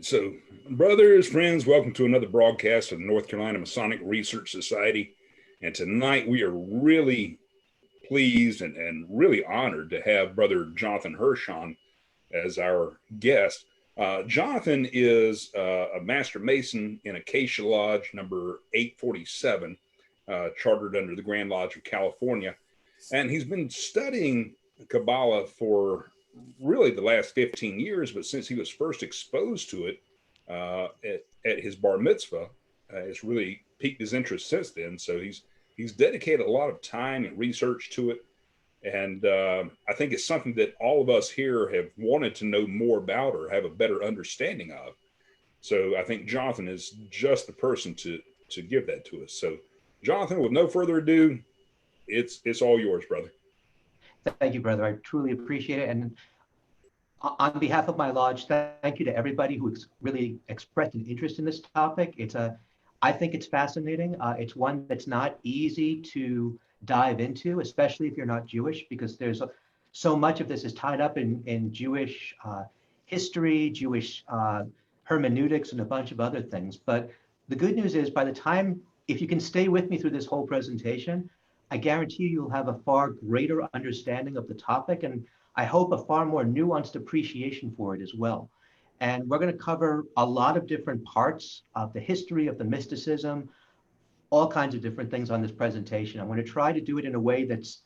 So, brothers, friends, welcome to another broadcast of the North Carolina Masonic Research Society. And tonight we are really pleased and really honored to have Brother Jonathan Hirshon as our guest. Jonathan is a Master Mason in Acacia Lodge number 847, chartered under the Grand Lodge of California. And he's been studying Kabbalah for really the last 15 years, but since he was first exposed to it at his bar mitzvah, it's really piqued his interest since then. So he's dedicated a lot of time and research to it. And I think it's something that all of us here have wanted to know more about or have a better understanding of. So I think Jonathan is just the person to give that to us. So Jonathan, with no further ado, it's all yours, brother. Thank you, brother. I truly appreciate it. And on behalf of my lodge, thank you to everybody who's really expressed an interest in this topic. I think it's fascinating. It's one that's not easy to dive into, especially if you're not Jewish, because there's so much of this is tied up in Jewish history, Jewish hermeneutics, and a bunch of other things. But the good news is, by the time, if you can stay with me through this whole presentation, I guarantee you'll have a far greater understanding of the topic, and I hope a far more nuanced appreciation for it as well. And we're going to cover a lot of different parts of the history of the mysticism, all kinds of different things on this presentation. I'm going to try to do it in a way that's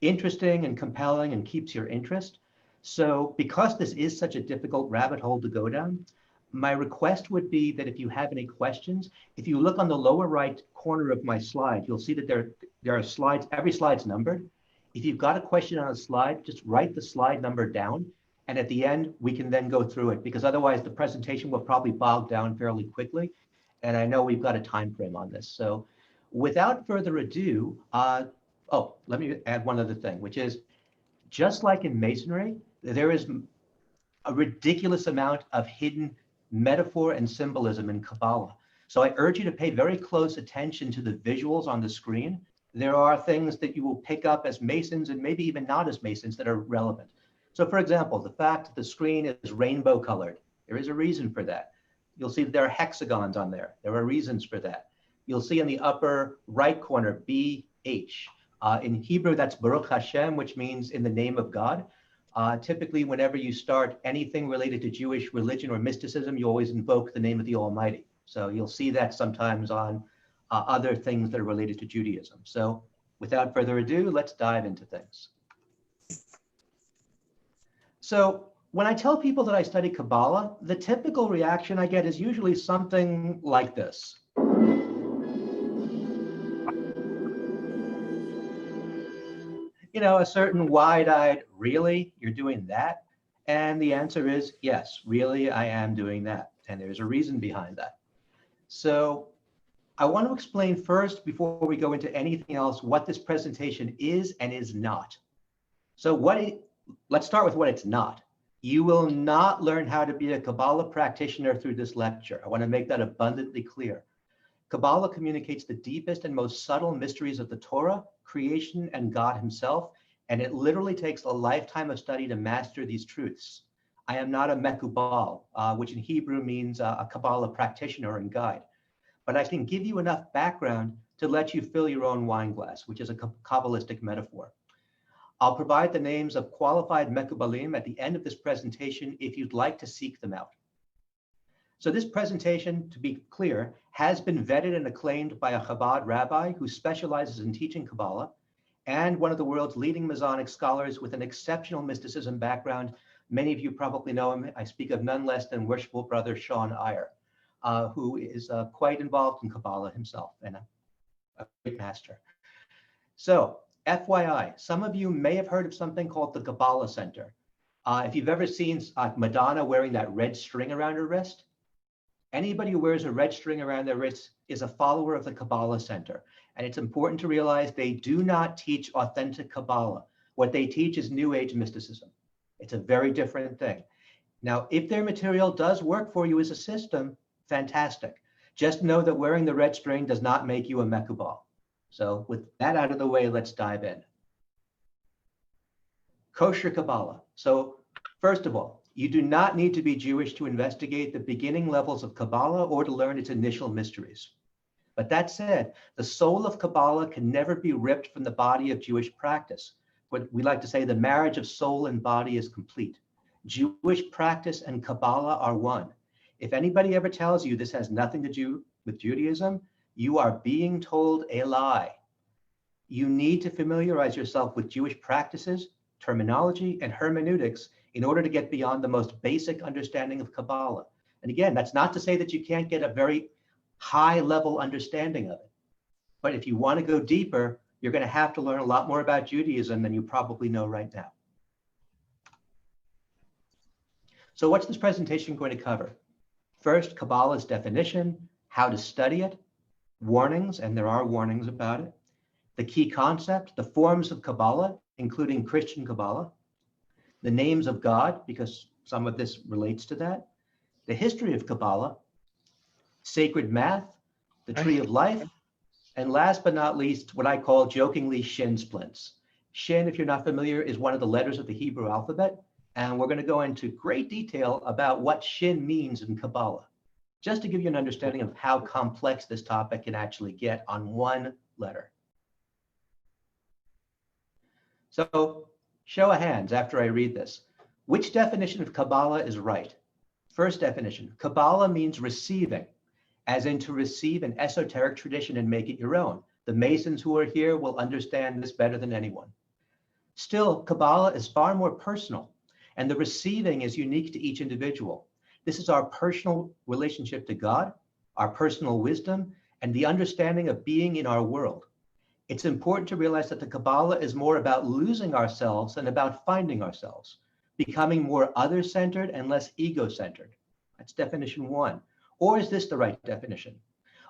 interesting and compelling and keeps your interest. So because this is such a difficult rabbit hole to go down, my request would be that if you have any questions, if you look on the lower right corner of my slide, you'll see that there are slides, every slide's numbered. If you've got a question on a slide, just write the slide number down. And at the end, we can then go through it, because otherwise the presentation will probably bog down fairly quickly. And I know we've got a time frame on this. So without further ado, let me add one other thing, which is just like in Masonry, there is a ridiculous amount of hidden metaphor and symbolism in Kabbalah. So I urge you to pay very close attention to the visuals on the screen. There are things that you will pick up as Masons and maybe even not as Masons that are relevant. So for example, the fact that the screen is rainbow colored, there is a reason for that. You'll see that there are hexagons on there. There are reasons for that. You'll see in the upper right corner, BH. In Hebrew, that's Baruch Hashem, which means in the name of God. Typically, whenever you start anything related to Jewish religion or mysticism, you always invoke the name of the Almighty. So you'll see that sometimes on other things that are related to Judaism. So without further ado, let's dive into things. So when I tell people that I study Kabbalah, the typical reaction I get is usually something like this. You know, a certain wide-eyed, really, you're doing that? And the answer is yes, really, I am doing that. And there's a reason behind that. So I want to explain first, before we go into anything else, what this presentation is and is not. So let's start with what it's not. You will not learn how to be a Kabbalah practitioner through this lecture. I want to make that abundantly clear. Kabbalah communicates the deepest and most subtle mysteries of the Torah, creation, and God himself, and it literally takes a lifetime of study to master these truths. I am not a mekubal, which in Hebrew means a Kabbalah practitioner and guide, but I can give you enough background to let you fill your own wine glass, which is a Kabbalistic metaphor. I'll provide the names of qualified mekubalim at the end of this presentation if you'd like to seek them out. So this presentation, to be clear, has been vetted and acclaimed by a Chabad rabbi who specializes in teaching Kabbalah, and one of the world's leading Masonic scholars with an exceptional mysticism background. Many of you probably know him. I speak of none less than worshipful brother Sean Iyer, who is quite involved in Kabbalah himself and a great master. So FYI, some of you may have heard of something called the Kabbalah Center. If you've ever seen Madonna wearing that red string around her wrist, anybody who wears a red string around their wrist is a follower of the Kabbalah Center. And it's important to realize they do not teach authentic Kabbalah. What they teach is New Age mysticism. It's a very different thing. Now, if their material does work for you as a system, fantastic. Just know that wearing the red string does not make you a mekubal. So with that out of the way, let's dive in. Kosher Kabbalah. So first of all, You do not need to be Jewish to investigate the beginning levels of Kabbalah or to learn its initial mysteries. But that said, the soul of Kabbalah can never be ripped from the body of Jewish practice. What we like to say, the marriage of soul and body is complete. Jewish practice and Kabbalah are one. If anybody ever tells you this has nothing to do with Judaism, you are being told a lie. You need to familiarize yourself with Jewish practices, terminology, and hermeneutics in order to get beyond the most basic understanding of Kabbalah. And again, that's not to say that you can't get a very high level understanding of it. But if you want to go deeper, you're going to have to learn a lot more about Judaism than you probably know right now. So what's this presentation going to cover? First, Kabbalah's definition, how to study it, warnings, and there are warnings about it, the key concept, the forms of Kabbalah, including Christian Kabbalah, the names of God, because some of this relates to that, the history of Kabbalah, sacred math, the tree of life, and last but not least, what I call jokingly shin splints. Shin, if you're not familiar, is one of the letters of the Hebrew alphabet, and we're going to go into great detail about what shin means in Kabbalah, just to give you an understanding of how complex this topic can actually get on one letter. So, show of hands after I read this. Which definition of Kabbalah is right? First definition, Kabbalah means receiving, as in to receive an esoteric tradition and make it your own. The Masons who are here will understand this better than anyone. Still, Kabbalah is far more personal, and the receiving is unique to each individual. This is our personal relationship to God, our personal wisdom, and the understanding of being in our world. It's important to realize that the Kabbalah is more about losing ourselves than about finding ourselves, becoming more other-centered and less ego-centered. That's definition one. Or is this the right definition?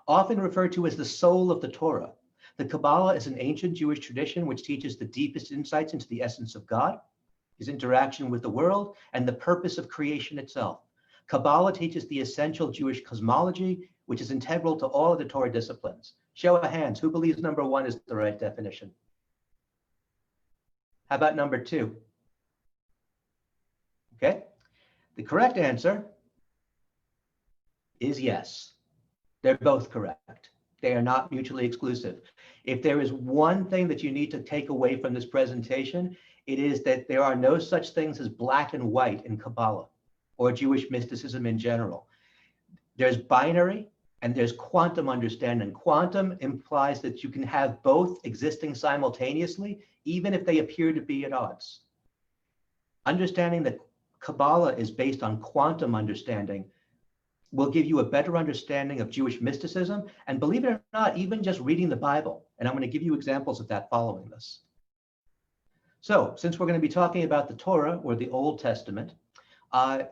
Often referred to as the soul of the Torah, the Kabbalah is an ancient Jewish tradition which teaches the deepest insights into the essence of God, his interaction with the world, and the purpose of creation itself. Kabbalah teaches the essential Jewish cosmology, which is integral to all of the Torah disciplines. Show of hands, who believes number one is the right definition? How about number two? Okay, the correct answer is yes. They're both correct. They are not mutually exclusive. If there is one thing that you need to take away from this presentation, it is that there are no such things as black and white in Kabbalah or Jewish mysticism in general. There's binary and there's quantum understanding. Quantum implies that you can have both existing simultaneously, even if they appear to be at odds. Understanding that Kabbalah is based on quantum understanding will give you a better understanding of Jewish mysticism, and believe it or not, even just reading the Bible. And I'm going to give you examples of that following this. So, since we're going to be talking about the Torah, or the Old Testament, a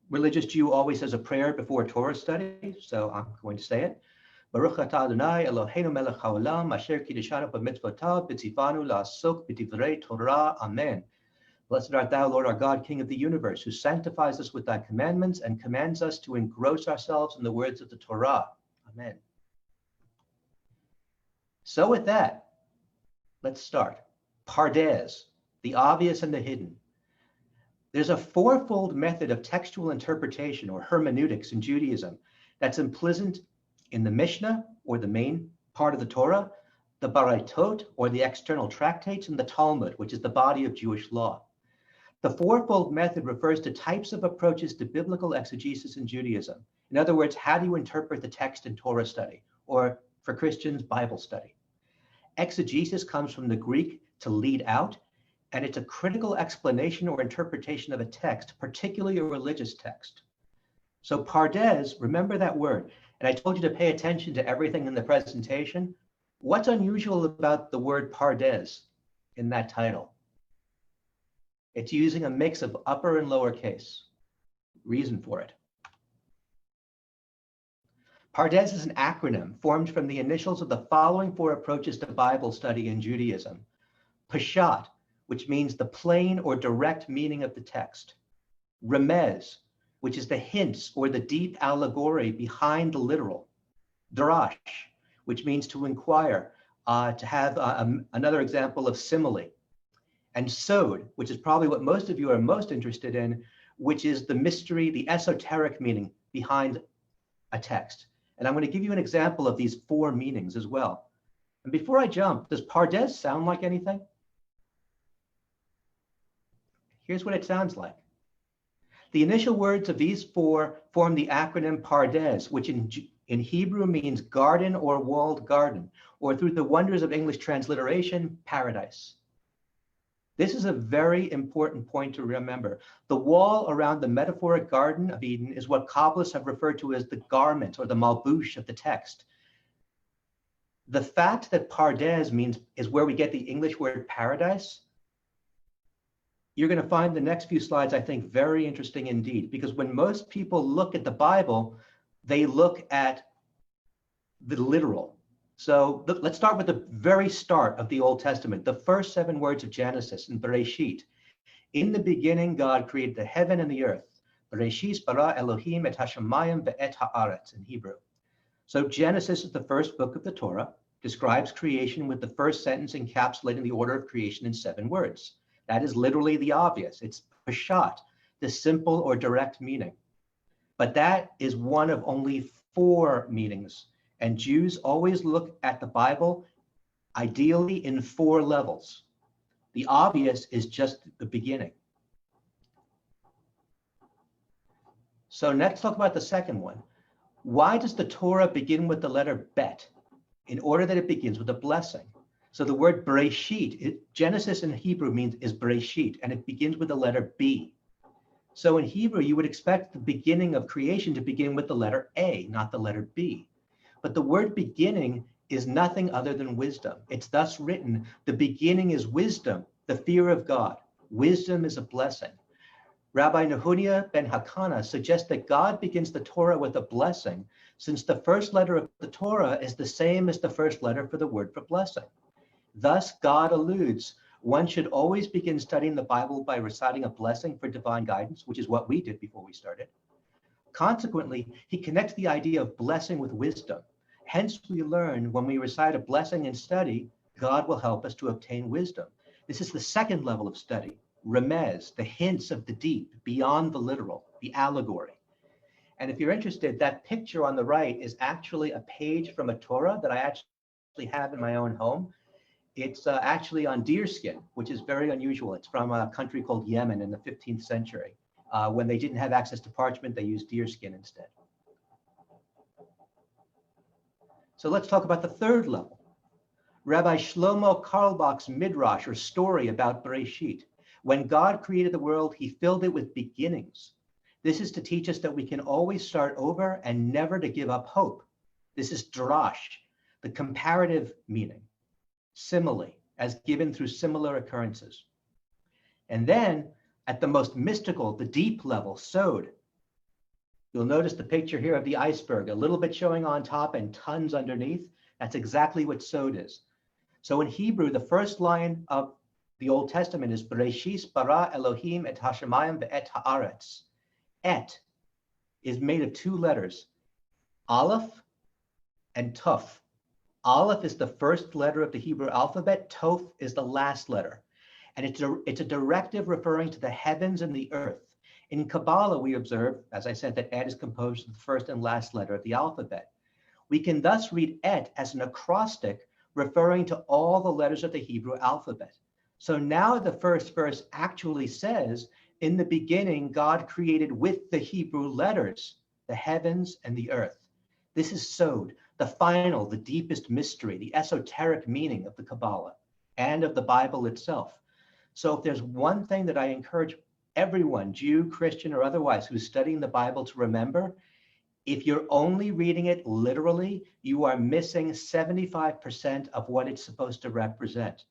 religious Jew always says a prayer before Torah study, so I'm going to say it. Baruch atah Adonai Eloheinu melech haolam, asher kiddushanu b'mitzvotav, b'tzivanu la'asok b'divrei Torah. Amen. Blessed art thou, Lord our God, King of the universe, who sanctifies us with thy commandments and commands us to engross ourselves in the words of the Torah. Amen. So with that, let's start. Pardes, the obvious and the hidden. There's a fourfold method of textual interpretation or hermeneutics in Judaism that's implicit in the Mishnah, or the main part of the Torah, the Baraitot, or the external tractates, and the Talmud, which is the body of Jewish law. The fourfold method refers to types of approaches to biblical exegesis in Judaism. In other words, how do you interpret the text in Torah study, or for Christians, Bible study? Exegesis comes from the Greek to lead out, and it's a critical explanation or interpretation of a text, particularly a religious text. So pardes, remember that word. And I told you to pay attention to everything in the presentation. What's unusual about the word pardes in that title? It's using a mix of upper and lower case. Reason for it. Pardes is an acronym formed from the initials of the following four approaches to Bible study in Judaism. Peshat, which means the plain or direct meaning of the text. Remez, which is the hints or the deep allegory behind the literal. Darash, which means to inquire, to have another example of simile. And Sod, which is probably what most of you are most interested in, which is the mystery, the esoteric meaning behind a text. And I'm going to give you an example of these 4 meanings as well. And before I jump, does Pardes sound like anything? Here's what it sounds like. The initial words of these 4 form the acronym Pardes, which in Hebrew means garden or walled garden, or through the wonders of English transliteration, paradise. This is a very important point to remember. The wall around the metaphoric Garden of Eden is what Kabbalists have referred to as the garment or the malbush of the text. The fact that Pardes is where we get the English word paradise, you're going to find the next few slides, I think, very interesting indeed, because when most people look at the Bible, they look at the literal. So let's start with the very start of the Old Testament, the first 7 words of Genesis in Bereshit. In the beginning, God created the heaven and the earth. Bereshit bara Elohim et hashamayim ve'et haaretz in Hebrew. So Genesis is the first book of the Torah, describes creation with the first sentence encapsulating the order of creation in 7 words. That is literally the obvious. It's pashat, the simple or direct meaning. But that is one of only 4 meanings. And Jews always look at the Bible ideally in 4 levels. The obvious is just the beginning. So next, talk about the second one. Why does the Torah begin with the letter bet? In order that it begins with a blessing. So the word Bereshit, Genesis in Hebrew is Bereshit, and it begins with the letter B. So in Hebrew, you would expect the beginning of creation to begin with the letter A, not the letter B. But the word beginning is nothing other than wisdom. It's thus written, the beginning is wisdom, the fear of God. Wisdom is a blessing. Rabbi Nehunia ben Hakana suggests that God begins the Torah with a blessing, since the first letter of the Torah is the same as the first letter for the word for blessing. Thus, God alludes, one should always begin studying the Bible by reciting a blessing for divine guidance, which is what we did before we started. Consequently, he connects the idea of blessing with wisdom. Hence, we learn when we recite a blessing in study, God will help us to obtain wisdom. This is the second level of study, remez, the hints of the deep, beyond the literal, the allegory. And if you're interested, that picture on the right is actually a page from a Torah that I actually have in my own home. It's actually on deerskin, which is very unusual. It's from a country called Yemen in the 15th century. When they didn't have access to parchment, they used deerskin instead. So let's talk about the third level. Rabbi Shlomo Carlebach's midrash or story about Bereshit. When God created the world, he filled it with beginnings. This is to teach us that we can always start over and never to give up hope. This is drash, the comparative meaning, simile, as given through similar occurrences. And then at the most mystical, the deep level, sod. You'll notice the picture here of the iceberg, a little bit showing on top and tons underneath. That's exactly what sod is. So in Hebrew, the first line of the Old Testament is Bereshit bara Elohim et hashamayim ve'et haaretz. Et is made of 2 letters, Aleph and Tuf. Aleph is the first letter of the Hebrew alphabet. Tov is the last letter. And it's a directive referring to the heavens and the earth. In Kabbalah, we observe, as I said, that et is composed of the first and last letter of the alphabet. We can thus read et as an acrostic referring to all the letters of the Hebrew alphabet. So now the first verse actually says, in the beginning, God created with the Hebrew letters, the heavens and the earth. This is sod, the final, the deepest mystery, the esoteric meaning of the Kabbalah and of the Bible itself. So if there's one thing that I encourage everyone, Jew, Christian, or otherwise, who's studying the Bible to remember, if you're only reading it literally, you are missing 75% of what it's supposed to represent.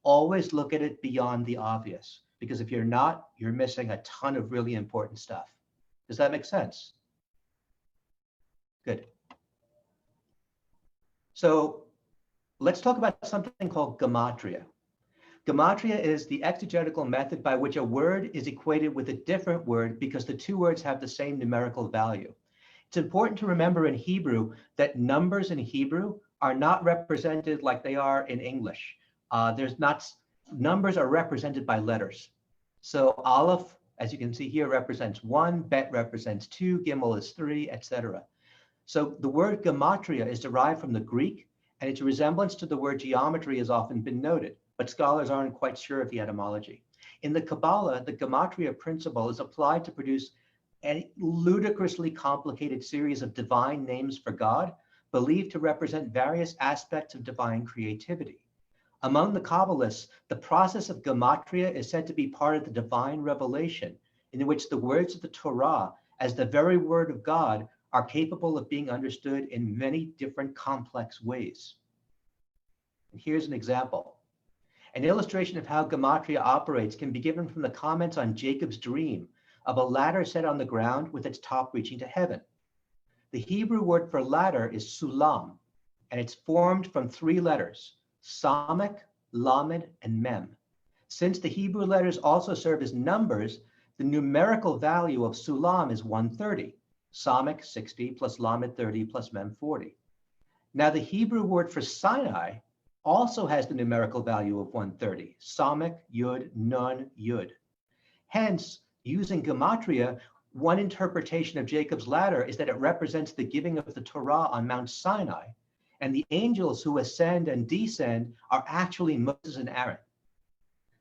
Always look at it beyond the obvious, because if you're not, you're missing a ton of really important stuff. Does that make sense? Good. So let's talk about something called gematria. Gematria is the exegetical method by which a word is equated with a different word because the 2 words have the same numerical value. It's important to remember in Hebrew that numbers in Hebrew are not represented like they are in English. Numbers are represented by letters. So Aleph As you can see here, represents 1, Bet represents 2, Gimel is 3, etc. So the word gematria is derived from the Greek, and its resemblance to the word geometry has often been noted, but scholars aren't quite sure of the etymology. In the Kabbalah, the gematria principle is applied to produce a ludicrously complicated series of divine names for God, believed to represent various aspects of divine creativity. Among the Kabbalists, the process of gematria is said to be part of the divine revelation, in which the words of the Torah, as the very word of God, are capable of being understood in many different complex ways. And here's an example. An illustration of how gematria operates can be given from the comments on Jacob's dream of a ladder set on the ground with its top reaching to heaven. The Hebrew word for ladder is sulam, and it's formed from 3 letters, Samek, Lamed, and Mem. Since the Hebrew letters also serve as numbers, the numerical value of sulam is 130, Samek 60 plus Lamed 30 plus Mem 40. Now the Hebrew word for Sinai also has the numerical value of 130, Samek, Yud, Nun, Yud. Hence, using gematria, one interpretation of Jacob's ladder is that it represents the giving of the Torah on Mount Sinai, and the angels who ascend and descend are actually Moses and Aaron.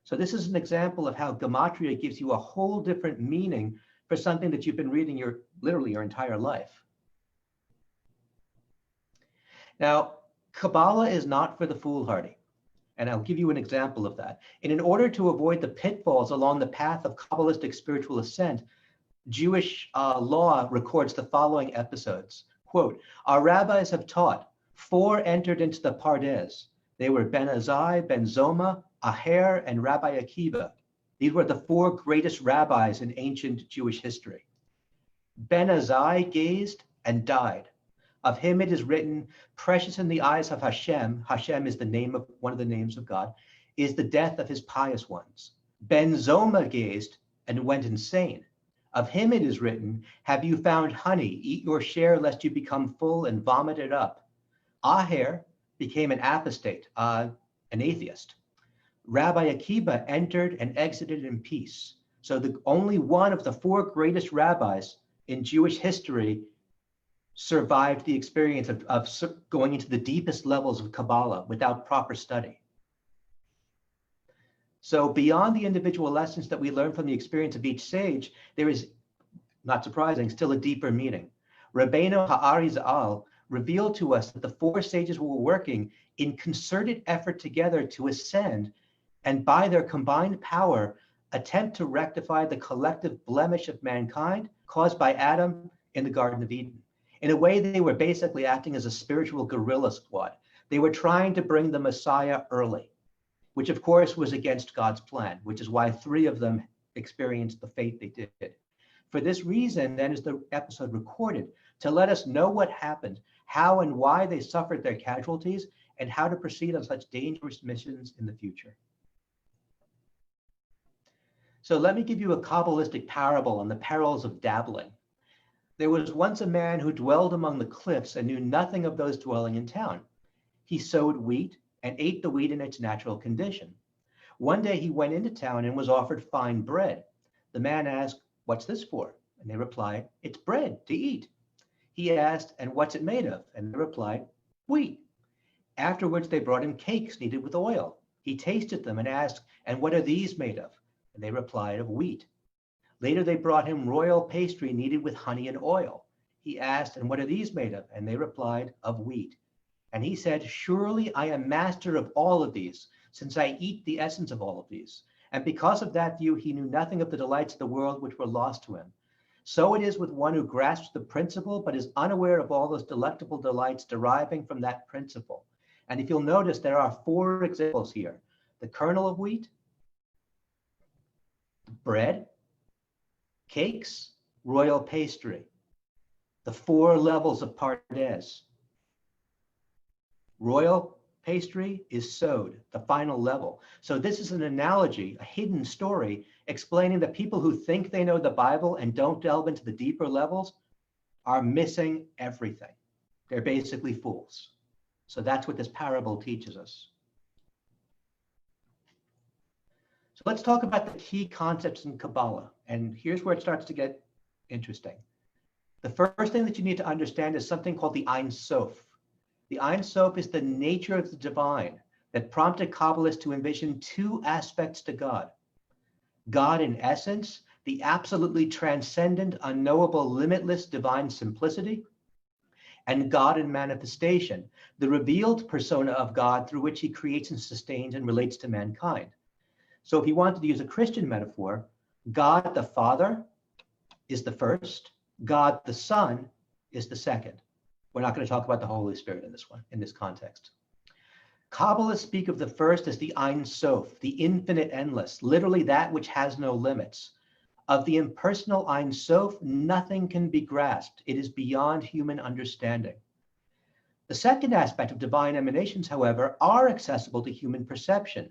So this is an example of how gematria gives you a whole different meaning for something that you've been reading literally your entire life. Now, Kabbalah is not for the foolhardy, and I'll give you an example of that. And in order to avoid the pitfalls along the path of Kabbalistic spiritual ascent, Jewish law records the following episodes. Quote, our rabbis have taught, 4 entered into the Pardes. They were Ben Azai, Ben Zoma, Aher, and Rabbi Akiva. These were the 4 greatest rabbis in ancient Jewish history. Ben Azai gazed and died. Of him it is written, precious in the eyes of Hashem, Hashem is the name of one of the names of God, is the death of his pious ones. Ben Zoma gazed and went insane. Of him it is written, have you found honey, eat your share lest you become full and vomit it up. Aher became an apostate, an atheist. Rabbi Akiva entered and exited in peace. So only one of the 4 greatest rabbis in Jewish history survived the experience of going into the deepest levels of Kabbalah without proper study. So beyond the individual lessons that we learn from the experience of each sage, there is, not surprising, still a deeper meaning. Rabbeinu Ha'arizal revealed to us that the 4 sages were working in concerted effort together to ascend, and by their combined power, attempt to rectify the collective blemish of mankind caused by Adam in the Garden of Eden. In a way, they were basically acting as a spiritual guerrilla squad. They were trying to bring the Messiah early, which of course was against God's plan, which is why 3 of them experienced the fate they did. For this reason, then, is the episode recorded, to let us know what happened, how and why they suffered their casualties, and how to proceed on such dangerous missions in the future. So let me give you a Kabbalistic parable on the perils of dabbling. There was once a man who dwelled among the cliffs and knew nothing of those dwelling in town. He sowed wheat and ate the wheat in its natural condition. One day he went into town and was offered fine bread. The man asked, what's this for? And they replied, it's bread to eat. He asked, and what's it made of? And they replied, wheat. Afterwards, they brought him cakes kneaded with oil. He tasted them and asked, and what are these made of? And they replied, of wheat. Later, they brought him royal pastry kneaded with honey and oil. He asked, and what are these made of? And they replied, of wheat. And he said, surely I am master of all of these, since I eat the essence of all of these. And because of that view, he knew nothing of the delights of the world which were lost to him. So it is with one who grasps the principle, but is unaware of all those delectable delights deriving from that principle. And if you'll notice, there are 4 examples here. The kernel of wheat, bread, cakes, royal pastry, the 4 levels of Pardes. Royal pastry is sowed, the final level. So this is an analogy, a hidden story, explaining that people who think they know the Bible and don't delve into the deeper levels are missing everything. They're basically fools. So that's what this parable teaches us. So let's talk about the key concepts in Kabbalah. And here's where it starts to get interesting. The first thing that you need to understand is something called the Ein Sof. The Ein Sof is the nature of the divine that prompted Kabbalists to envision two aspects to God. God in essence, the absolutely transcendent, unknowable, limitless divine simplicity, and God in manifestation, the revealed persona of God through which he creates and sustains and relates to mankind. So if you wanted to use a Christian metaphor, God the Father is the first, God the Son is the second. We're not going to talk about the Holy Spirit in this one, in this context. Kabbalists speak of the first as the Ein Sof, the infinite endless, literally that which has no limits. Of the impersonal Ein Sof, nothing can be grasped. It is beyond human understanding. The second aspect of divine emanations, however, are accessible to human perception,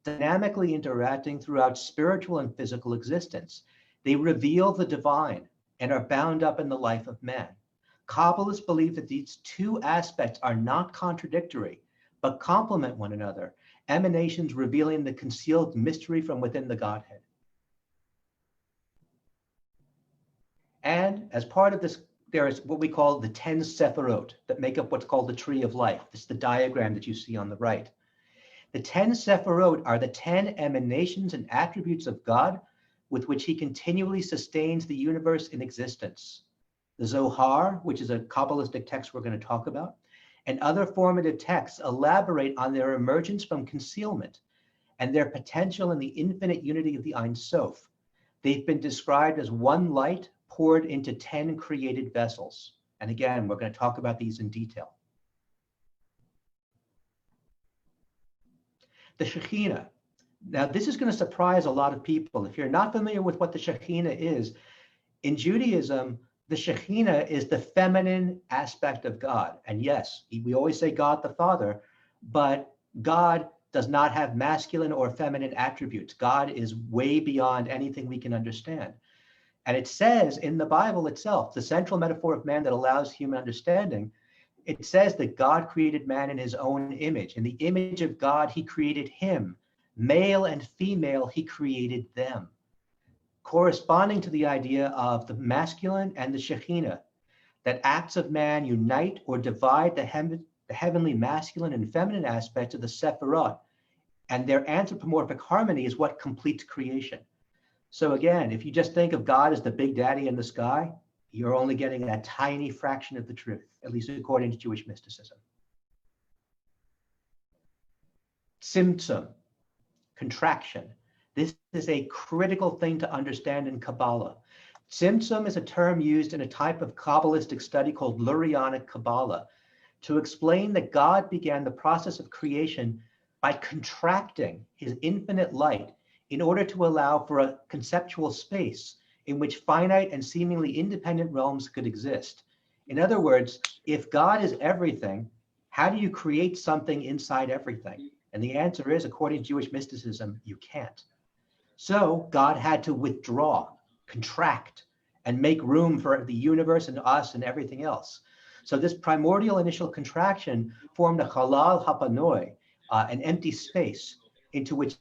dynamically interacting throughout spiritual and physical existence. They reveal the divine and are bound up in the life of man. Kabbalists believe that these two aspects are not contradictory, but complement one another, emanations revealing the concealed mystery from within the Godhead. And as part of this, there is what we call the 10 Sephirot that make up what's called the tree of life. This is the diagram that you see on the right. The 10 Sephirot are the 10 emanations and attributes of God with which he continually sustains the universe in existence. The Zohar, which is a Kabbalistic text we're going to talk about, and other formative texts elaborate on their emergence from concealment and their potential in the infinite unity of the Ein Sof. They've been described as one light poured into 10 created vessels. And again, we're going to talk about these in detail. The Shekhinah. Now, this is going to surprise a lot of people. If you're not familiar with what the Shekhinah is, in Judaism, the Shekhinah is the feminine aspect of God. And yes, we always say God the Father, but God does not have masculine or feminine attributes. God is way beyond anything we can understand. And it says in the Bible itself, the central metaphor of man that allows human understanding, it says that God created man in his own image. In the image of God, he created him. Male and female, he created them. Corresponding to the idea of the masculine and the Shekhinah, that acts of man unite or divide the heavenly masculine and feminine aspects of the Sephirot, and their anthropomorphic harmony is what completes creation. So again, if you just think of God as the big daddy in the sky, you're only getting a tiny fraction of the truth, at least according to Jewish mysticism. Tzimtzum, contraction. This is a critical thing to understand in Kabbalah. Tzimtzum is a term used in a type of Kabbalistic study called Lurianic Kabbalah to explain that God began the process of creation by contracting his infinite light in order to allow for a conceptual space in which finite and seemingly independent realms could exist. In other words, if God is everything, how do you create something inside everything? And the answer is, according to Jewish mysticism, you can't. So God had to withdraw, contract, and make room for the universe and us and everything else. So this primordial initial contraction formed a halal hapanoi, an empty space into which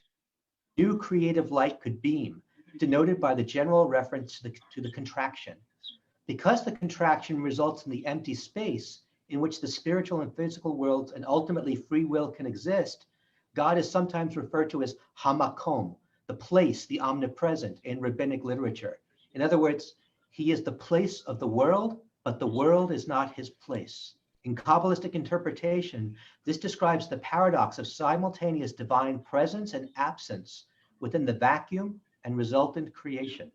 new creative light could beam, denoted by the general reference to the contraction. Because the contraction results in the empty space in which the spiritual and physical worlds and ultimately free will can exist, God is sometimes referred to as hamakom, the place, the omnipresent in rabbinic literature. In other words, he is the place of the world, but the world is not his place. In Kabbalistic interpretation, this describes the paradox of simultaneous divine presence and absence within the vacuum and resultant creation.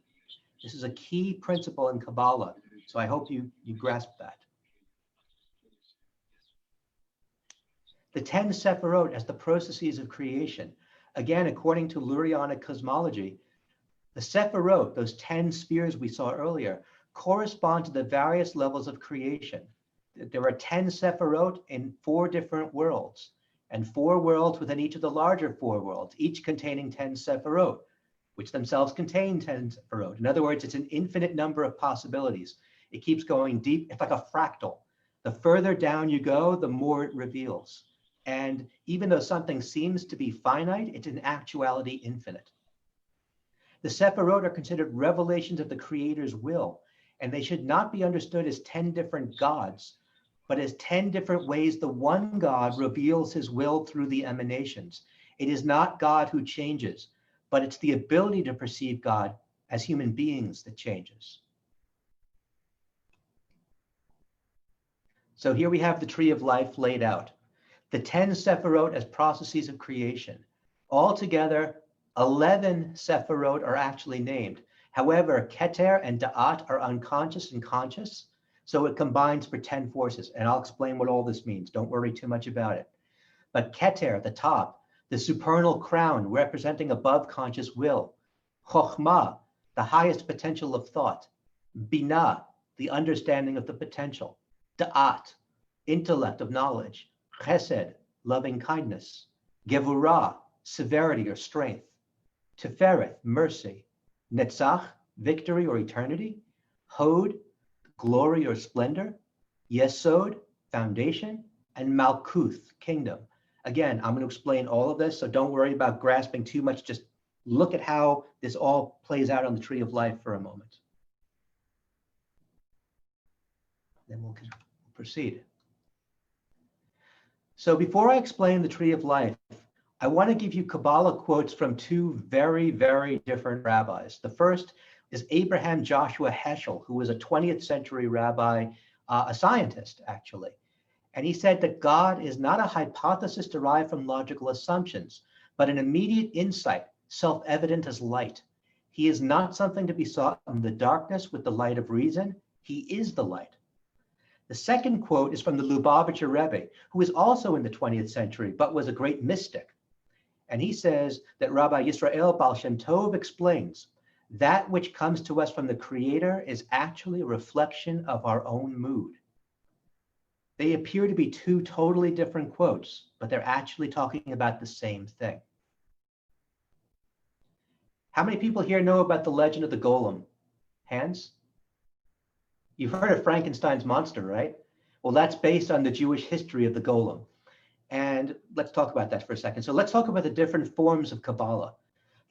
This is a key principle in Kabbalah, so I hope you grasp that. The 10 Sephirot as the processes of creation. Again, according to Lurianic cosmology, the Sephirot, those 10 spheres we saw earlier, correspond to the various levels of creation. There are 10 Sephirot in 4 different worlds, and 4 worlds within each of the larger 4 worlds, each containing 10 Sephirot, which themselves contain 10 Sephirot. In other words, it's an infinite number of possibilities. It keeps going deep. It's like a fractal. The further down you go, the more it reveals. And even though something seems to be finite, it's in actuality infinite. The Sephirot are considered revelations of the Creator's will, and they should not be understood as 10 different gods, but as 10 different ways the one God reveals his will through the emanations. It is not God who changes, but it's the ability to perceive God as human beings that changes. So here we have the tree of life laid out. The 10 Sephirot as processes of creation. Altogether, 11 Sephirot are actually named. However, Keter and Da'at are unconscious and conscious, so it combines for 10 forces. And I'll explain what all this means. Don't worry too much about it. But Keter, the top, the supernal crown representing above conscious will. Chokhmah, the highest potential of thought. Binah, the understanding of the potential. Da'at, intellect of knowledge. Chesed, loving kindness. Gevurah, severity or strength. Tefereth, mercy. Netzach, victory or eternity. Hod, glory or splendor. Yesod, foundation. And Malkuth, kingdom. Again, I'm going to explain all of this, so don't worry about grasping too much. Just look at how this all plays out on the tree of life for a moment. Then we'll proceed. So before I explain the tree of life, I want to give you Kabbalah quotes from two very, very different rabbis. The first is Abraham Joshua Heschel, who was a 20th century rabbi, a scientist, actually. And he said that God is not a hypothesis derived from logical assumptions, but an immediate insight, self-evident as light. He is not something to be sought in the darkness with the light of reason. He is the light. The second quote is from the Lubavitcher Rebbe, who is also in the 20th century, but was a great mystic. And he says that Rabbi Yisrael Baal Shem Tov explains, that which comes to us from the Creator is actually a reflection of our own mood. They appear to be two totally different quotes, but they're actually talking about the same thing. How many people here know about the legend of the golem? Hands? You've heard of Frankenstein's monster, right? Well, that's based on the Jewish history of the golem. And let's talk about that for a second. So let's talk about the different forms of Kabbalah.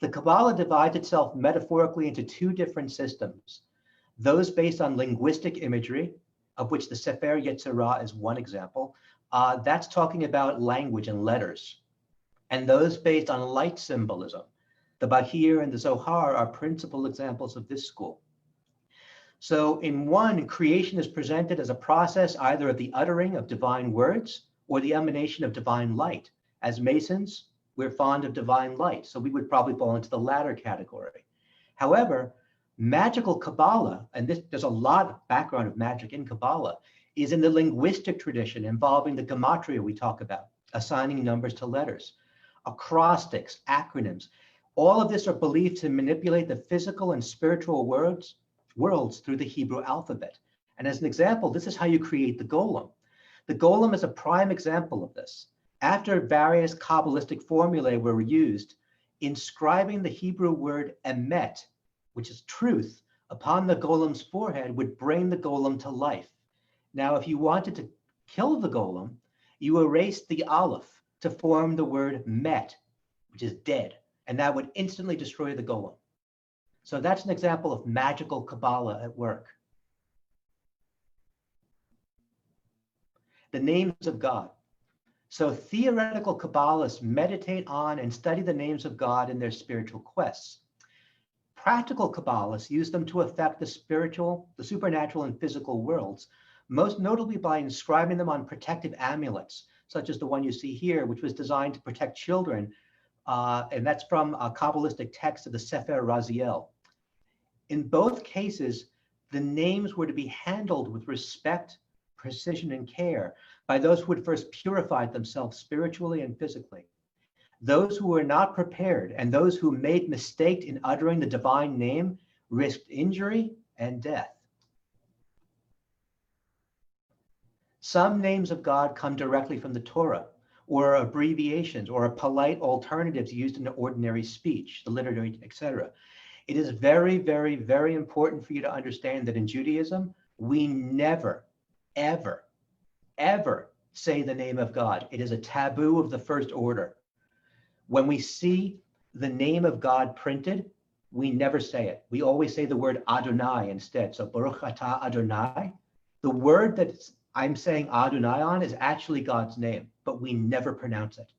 The Kabbalah divides itself metaphorically into two different systems. Those based on linguistic imagery, of which the Sefer Yetzirah is one example. That's talking about language and letters. And those based on light symbolism. The Bahir and the Zohar are principal examples of this school. So in one, creation is presented as a process either of the uttering of divine words or the emanation of divine light. As Masons, we're fond of divine light, so we would probably fall into the latter category. However, magical Kabbalah, and there's a lot of background of magic in Kabbalah, is in the linguistic tradition involving the gematria we talk about, assigning numbers to letters, acrostics, acronyms. All of this are believed to manipulate the physical and spiritual worlds through the Hebrew alphabet. And as an example, this is how you create the golem. The golem is a prime example of this. After various Kabbalistic formulae were used, inscribing the Hebrew word emet, which is truth, upon the golem's forehead would bring the golem to life. Now, if you wanted to kill the golem, you erased the aleph to form the word met, which is dead, and that would instantly destroy the golem. So that's an example of magical Kabbalah at work. The names of God. So theoretical Kabbalists meditate on and study the names of God in their spiritual quests. Practical Kabbalists use them to affect the spiritual, the supernatural, and physical worlds, most notably by inscribing them on protective amulets, such as the one you see here, which was designed to protect children, and that's from a Kabbalistic text of the Sefer Raziel. In both cases, the names were to be handled with respect, precision, and care by those who had first purified themselves spiritually and physically. Those who were not prepared and those who made mistake in uttering the divine name risked injury and death. Some names of God come directly from the Torah, or abbreviations, or polite alternatives used in ordinary speech, the liturgy, etc. It is very, very, very important for you to understand that in Judaism, we never, ever, ever say the name of God. It is a taboo of the first order. When we see the name of God printed, We never say it. We always say the word Adonai instead. So Baruch atah Adonai. The word that I'm saying Adonai on is actually God's name, but we never pronounce it.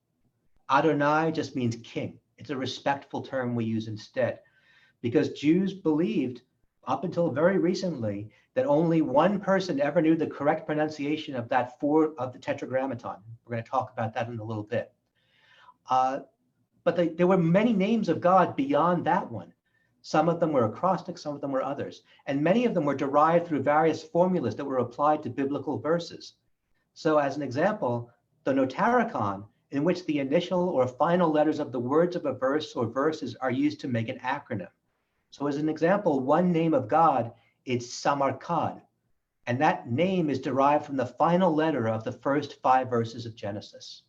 Adonai just means king. It's a respectful term we use instead, because Jews believed up until very recently that only one person ever knew the correct pronunciation of of the Tetragrammaton. We're going to talk about that in a little bit. But there were many names of God beyond that one. Some of them were acrostic, some of them were others. And many of them were derived through various formulas that were applied to biblical verses. So as an example, the Notaricon, in which the initial or final letters of the words of a verse or verses are used to make an acronym. So as an example, one name of God is Samarkand, and that name is derived from the final letter of the first 5 verses of Genesis.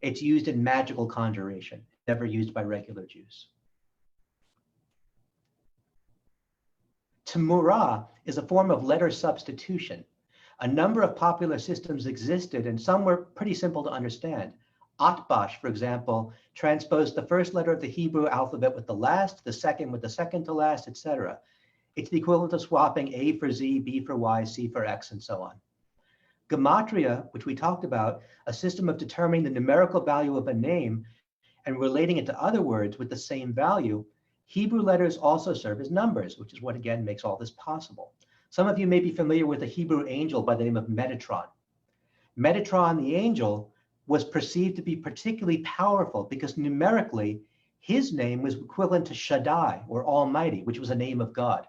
It's used in magical conjuration, never used by regular Jews. Temurah is a form of letter substitution. A number of popular systems existed, and some were pretty simple to understand. Atbash, for example, transposed the first letter of the Hebrew alphabet with the last, the second with the second to last, etc. It's the equivalent of swapping A for Z, B for Y, C for X, and so on. Gematria, which we talked about, a system of determining the numerical value of a name and relating it to other words with the same value. Hebrew letters also serve as numbers, which is what, again, makes all this possible. Some of you may be familiar with a Hebrew angel by the name of Metatron. Metatron, the angel, was perceived to be particularly powerful because numerically, his name was equivalent to Shaddai, or Almighty, which was a name of God.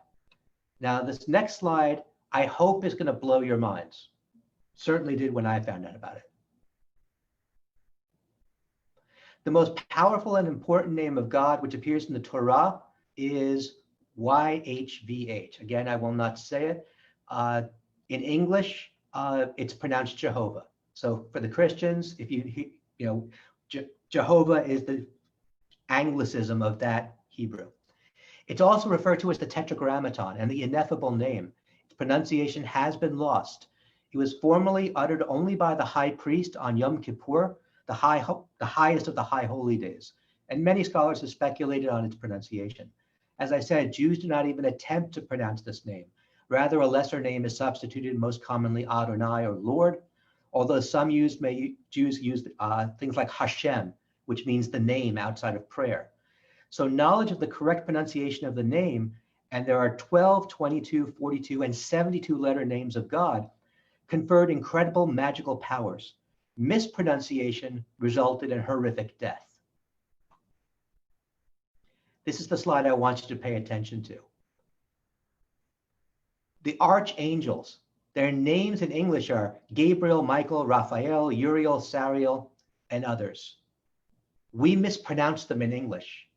Now, this next slide, I hope, is going to blow your minds. Certainly did when I found out about it. The most powerful and important name of God, which appears in the Torah, is YHVH. Again, I will not say it. In English, it's pronounced Jehovah. So for the Christians, if Jehovah is the Anglicism of that Hebrew. It's also referred to as the Tetragrammaton and the ineffable name. Its pronunciation has been lost. It was formerly uttered only by the high priest on Yom Kippur, the highest of the high holy days, and many scholars have speculated on its pronunciation. As I said, Jews do not even attempt to pronounce this name. Rather, a lesser name is substituted, most commonly Adonai or Lord, although some Jews use things like Hashem, which means the name outside of prayer. So knowledge of the correct pronunciation of the name, and there are 12, 22, 42, and 72 letter names of God, conferred incredible magical powers. Mispronunciation resulted in horrific death. This is the slide I want you to pay attention to. The archangels, their names in English are Gabriel, Michael, Raphael, Uriel, Sariel, and others. We mispronounce them in English.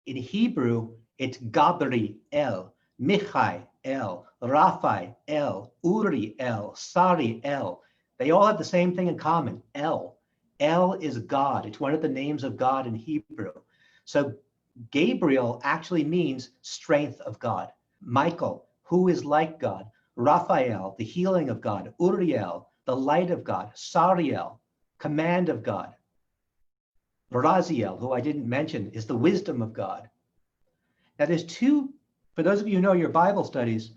In Hebrew, it's Gabriel, Michael, Raphael, Uriel, Sariel. They all have the same thing in common, El. El is God. It's one of the names of God in Hebrew. So Gabriel actually means strength of God. Michael, who is like God. Raphael, the healing of God. Uriel, the light of God. Sariel, command of God. Raziel, who I didn't mention, is the wisdom of God. Now there's two, for those of you who know your Bible studies,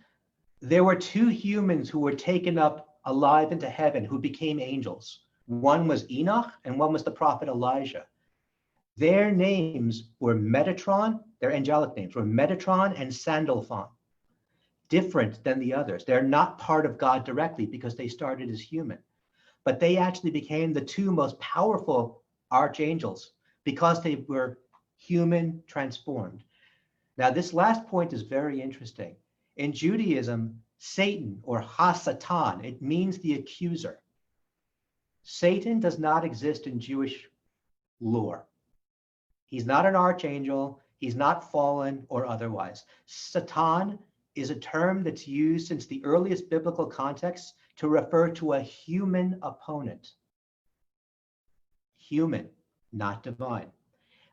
there were 2 humans who were taken up alive into heaven who became angels. One was Enoch and one was the prophet Elijah. Their names were Metatron, their angelic names were Metatron and Sandalphon. Different than the others. They're not part of God directly because they started as human, but they actually became the 2 most powerful archangels because they were human transformed. Now, this last point is very interesting. In Judaism, Satan, or Ha-Satan, it means the accuser. Satan does not exist in Jewish lore. He's not an archangel. He's not fallen or otherwise. Satan is a term that's used since the earliest biblical contexts to refer to a human opponent. Human, not divine.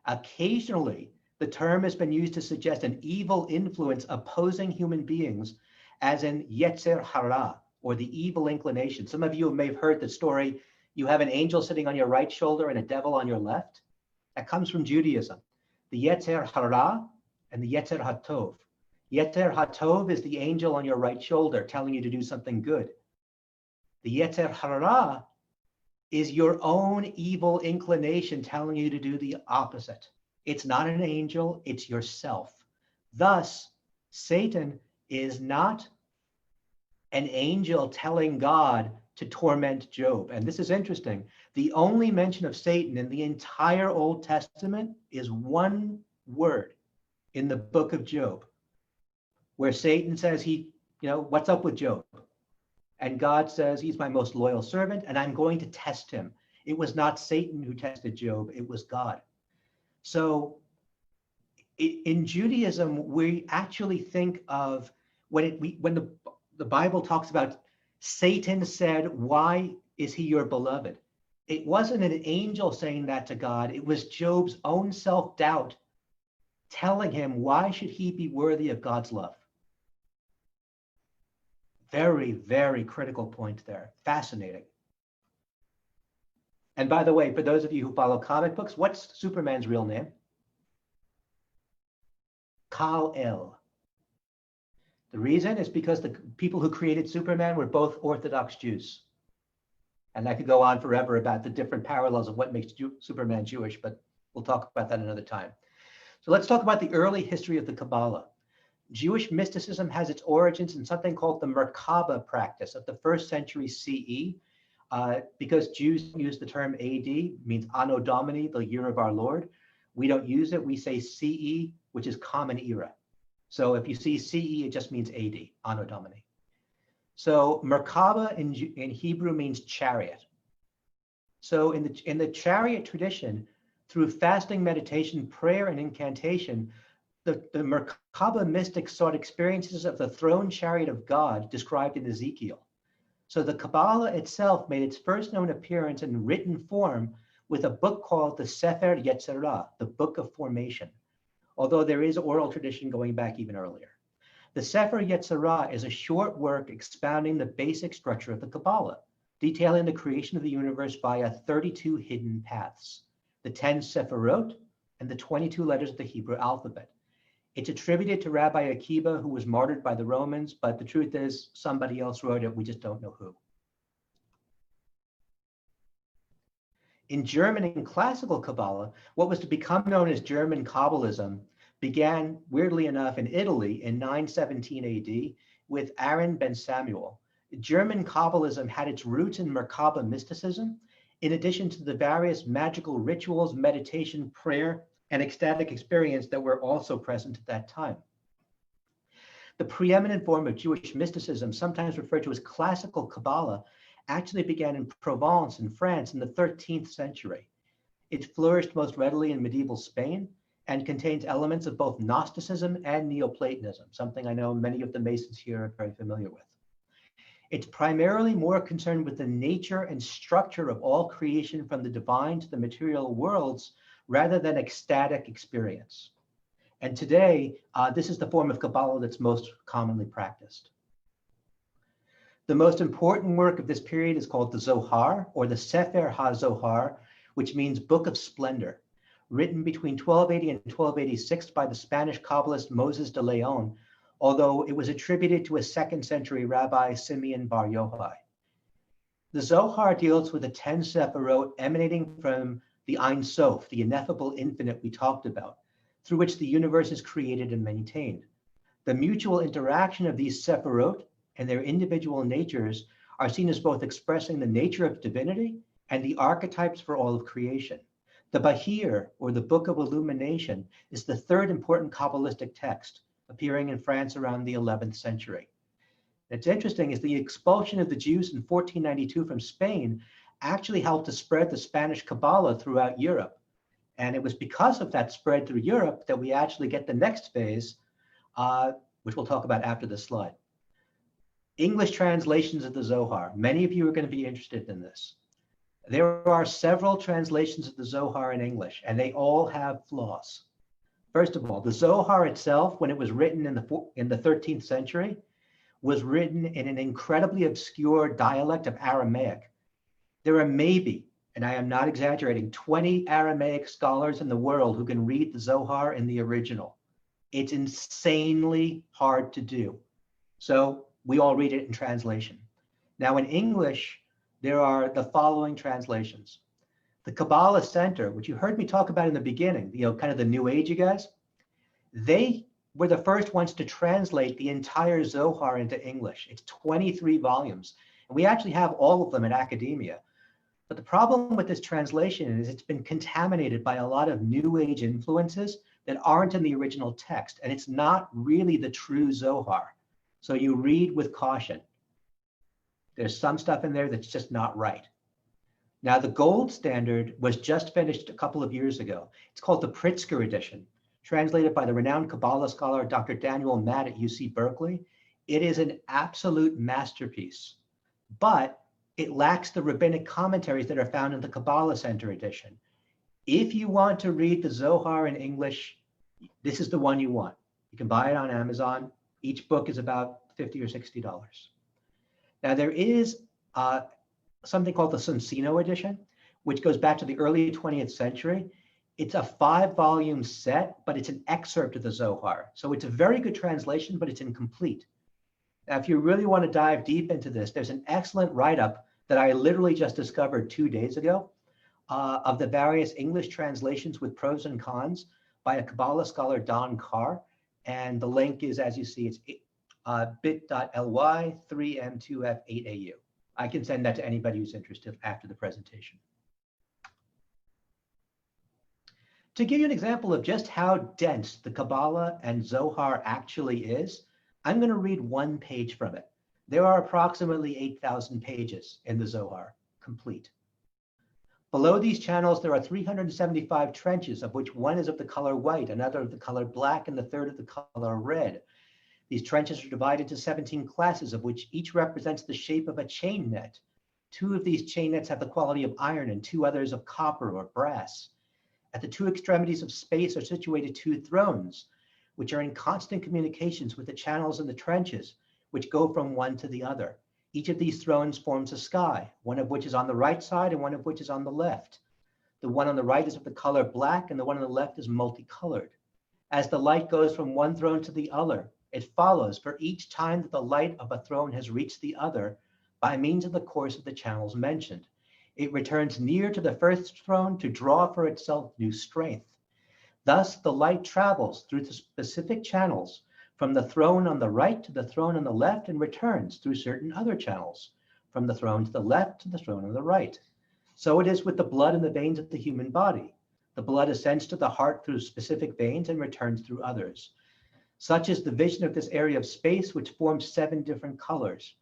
Occasionally, the term has been used to suggest an evil influence opposing human beings, as in Yetzer Hara, or the evil inclination. Some of you may have heard the story, you have an angel sitting on your right shoulder and a devil on your left. That comes from Judaism. The Yetzer Hara and the Yetzer HaTov. Yetzer HaTov is the angel on your right shoulder telling you to do something good. The Yetzer Hara is your own evil inclination telling you to do the opposite. It's not an angel, it's yourself. Thus, Satan is not an angel telling God to torment Job. And this is interesting. The only mention of Satan in the entire Old Testament is one word in the book of Job, where Satan says what's up with Job? And God says, he's my most loyal servant, and I'm going to test him. It was not Satan who tested Job, it was God. So in Judaism, we actually think of when the Bible talks about Satan said, why is he your beloved? It wasn't an angel saying that to God. It was Job's own self-doubt telling him, why should he be worthy of God's love? Very, very critical point there. Fascinating. And by the way, for those of you who follow comic books, what's Superman's real name? Kal-El. The reason is because the people who created Superman were both Orthodox Jews. And I could go on forever about the different parallels of what makes Superman Jewish, but we'll talk about that another time. So let's talk about the early history of the Kabbalah. Jewish mysticism has its origins in something called the Merkaba practice of the 1st century CE. Because Jews use the term AD, means Anno Domini, the year of our Lord. We don't use it, we say CE, which is Common Era. So if you see CE, it just means AD, Anno Domini. So Merkaba in Hebrew means chariot. So in the chariot tradition, through fasting, meditation, prayer, and incantation, the Merkaba mystics sought experiences of the throne chariot of God described in Ezekiel. So the Kabbalah itself made its first known appearance in written form with a book called the Sefer Yetzirah, the Book of Formation, although there is oral tradition going back even earlier. The Sefer Yetzirah is a short work expounding the basic structure of the Kabbalah, detailing the creation of the universe via 32 hidden paths, the 10 Sephirot, and the 22 letters of the Hebrew alphabet. It's attributed to Rabbi Akiba, who was martyred by the Romans, but the truth is somebody else wrote it, we just don't know who. In German and classical Kabbalah, what was to become known as German Kabbalism began, weirdly enough, in Italy in 917 AD with Aaron ben Samuel. German Kabbalism had its roots in Merkaba mysticism, in addition to the various magical rituals, meditation, prayer, and ecstatic experience that were also present at that time. The preeminent form of Jewish mysticism, sometimes referred to as classical Kabbalah, actually began in Provence in France in the 13th century. It flourished most readily in medieval Spain and contains elements of both Gnosticism and Neoplatonism, something I know many of the Masons here are very familiar with. It's primarily more concerned with the nature and structure of all creation from the divine to the material worlds, rather than ecstatic experience. And today, this is the form of Kabbalah that's most commonly practiced. The most important work of this period is called the Zohar, or the Sefer HaZohar, which means Book of Splendor, written between 1280 and 1286 by the Spanish Kabbalist Moses de Leon, although it was attributed to a 2nd century Rabbi Simeon Bar Yochai. The Zohar deals with the 10 Sephirot emanating from the Ein Sof, the ineffable infinite we talked about, through which the universe is created and maintained. The mutual interaction of these Sephirot and their individual natures are seen as both expressing the nature of divinity and the archetypes for all of creation. The Bahir, or the Book of Illumination, is the 3rd important Kabbalistic text, appearing in France around the 11th century. It's interesting is the expulsion of the Jews in 1492 from Spain actually helped to spread the Spanish Kabbalah throughout Europe. And it was because of that spread through Europe that we actually get the next phase, which we'll talk about after this slide. English translations of the Zohar. Many of you are going to be interested in this. There are several translations of the Zohar in English, and they all have flaws. First of all, the Zohar itself, when it was written in the 13th century, was written in an incredibly obscure dialect of Aramaic. There are maybe, and I am not exaggerating, 20 Aramaic scholars in the world who can read the Zohar in the original. It's insanely hard to do. So we all read it in translation. Now in English, there are the following translations. The Kabbalah Center, which you heard me talk about in the beginning, kind of the New Age guys, they were the first ones to translate the entire Zohar into English. It's 23 volumes, and we actually have all of them in academia. But the problem with this translation is it's been contaminated by a lot of New Age influences that aren't in the original text, and it's not really the true Zohar. So you read with caution. There's some stuff in there that's just not right. Now, the gold standard was just finished a couple of years ago. It's called the Pritzker edition, translated by the renowned Kabbalah scholar, Dr. Daniel Matt at UC Berkeley. It is an absolute masterpiece, but it lacks the rabbinic commentaries that are found in the Kabbalah Center edition. If you want to read the Zohar in English, this is the one you want. You can buy it on Amazon. Each book is about $50 or $60. Now, there is something called the Sonsino edition, which goes back to the early 20th century. It's a 5-volume set, but it's an excerpt of the Zohar. So it's a very good translation, but it's incomplete. Now, if you really want to dive deep into this, there's an excellent write-up that I literally just discovered 2 days ago of the various English translations with pros and cons by a Kabbalah scholar, Don Carr. And the link is, as you see, it's bit.ly 3m2f8au. I can send that to anybody who's interested after the presentation. To give you an example of just how dense the Kabbalah and Zohar actually is, I'm going to read one page from it. There are approximately 8,000 pages in the Zohar, complete. Below these channels, there are 375 trenches, of which one is of the color white, another of the color black, and the third of the color red. These trenches are divided into 17 classes, of which each represents the shape of a chain net. 2 of these chain nets have the quality of iron and 2 others of copper or brass. At the 2 extremities of space are situated 2 thrones, which are in constant communications with the channels in the trenches, which go from one to the other. Each of these thrones forms a sky, one of which is on the right side and one of which is on the left. The one on the right is of the color black and the one on the left is multicolored. As the light goes from one throne to the other, it follows for each time that the light of a throne has reached the other by means of the course of the channels mentioned. It returns near to the first throne to draw for itself new strength. Thus, the light travels through the specific channels from the throne on the right to the throne on the left and returns through certain other channels, from the throne to the left to the throne on the right. So it is with the blood in the veins of the human body. The blood ascends to the heart through specific veins and returns through others. Such is the vision of this area of space, which forms 7 different colors.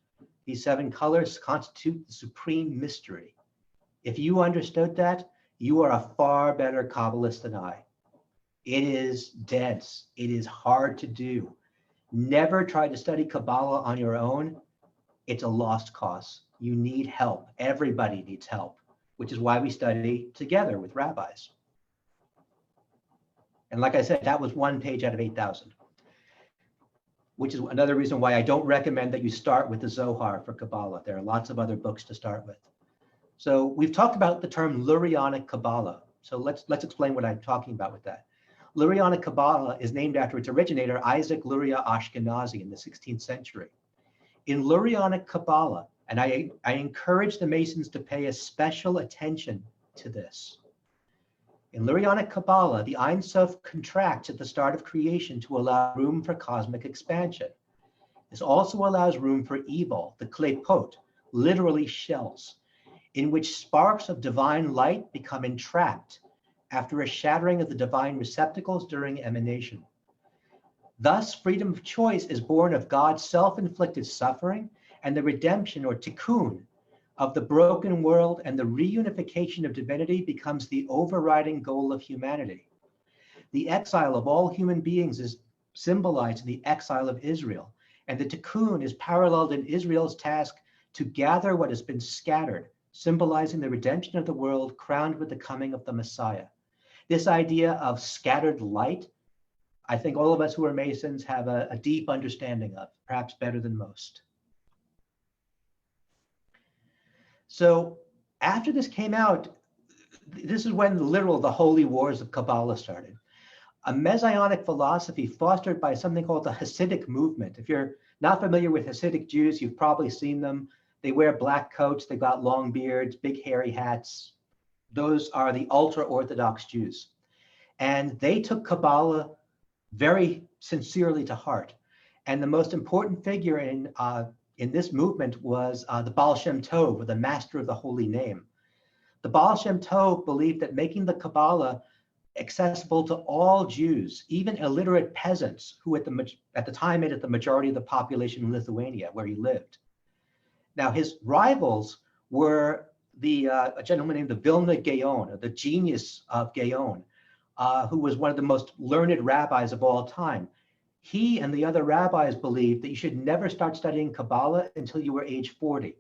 These 7 colors constitute the supreme mystery. If you understood that, you are a far better Kabbalist than I. It is dense. It is hard to do. Never try to study Kabbalah on your own. It's a lost cause. You need help. Everybody needs help, which is why we study together with rabbis. And like I said, that was 1 page out of 8,000, which is another reason why I don't recommend that you start with the Zohar for Kabbalah. There are lots of other books to start with. So we've talked about the term Lurianic Kabbalah. So let's explain what I'm talking about with that. Lurianic Kabbalah is named after its originator, Isaac Luria Ashkenazi, in the 16th century. In Lurianic Kabbalah, and I encourage the Masons to pay a special attention to this. In Lurianic Kabbalah, the Ein Sof contracts at the start of creation to allow room for cosmic expansion. This also allows room for evil, the klepot, literally shells, in which sparks of divine light become entrapped after a shattering of the divine receptacles during emanation. Thus, freedom of choice is born of God's self-inflicted suffering and the redemption or tikkun of the broken world, and the reunification of divinity becomes the overriding goal of humanity. The exile of all human beings is symbolized in the exile of Israel, and the tikkun is paralleled in Israel's task to gather what has been scattered, symbolizing the redemption of the world crowned with the coming of the Messiah. This idea of scattered light, I think all of us who are Masons have a deep understanding of, perhaps better than most. So after this came out, this is when the holy wars of Kabbalah started. a Messianic philosophy fostered by something called the Hasidic movement. If you're not familiar with Hasidic Jews, you've probably seen them. They wear black coats, they've got long beards, big hairy hats. Those are the ultra-Orthodox Jews. And they took Kabbalah very sincerely to heart. And the most important figure in this movement was the Baal Shem Tov, or the master of the holy name. The Baal Shem Tov believed that making the Kabbalah accessible to all Jews, even illiterate peasants who at the time made it the majority of the population in Lithuania, where he lived. Now, his rivals were a gentleman named the Vilna Gaon, or the genius of Gaon, who was one of the most learned rabbis of all time. He and the other rabbis believed that you should never start studying Kabbalah until you were age 40,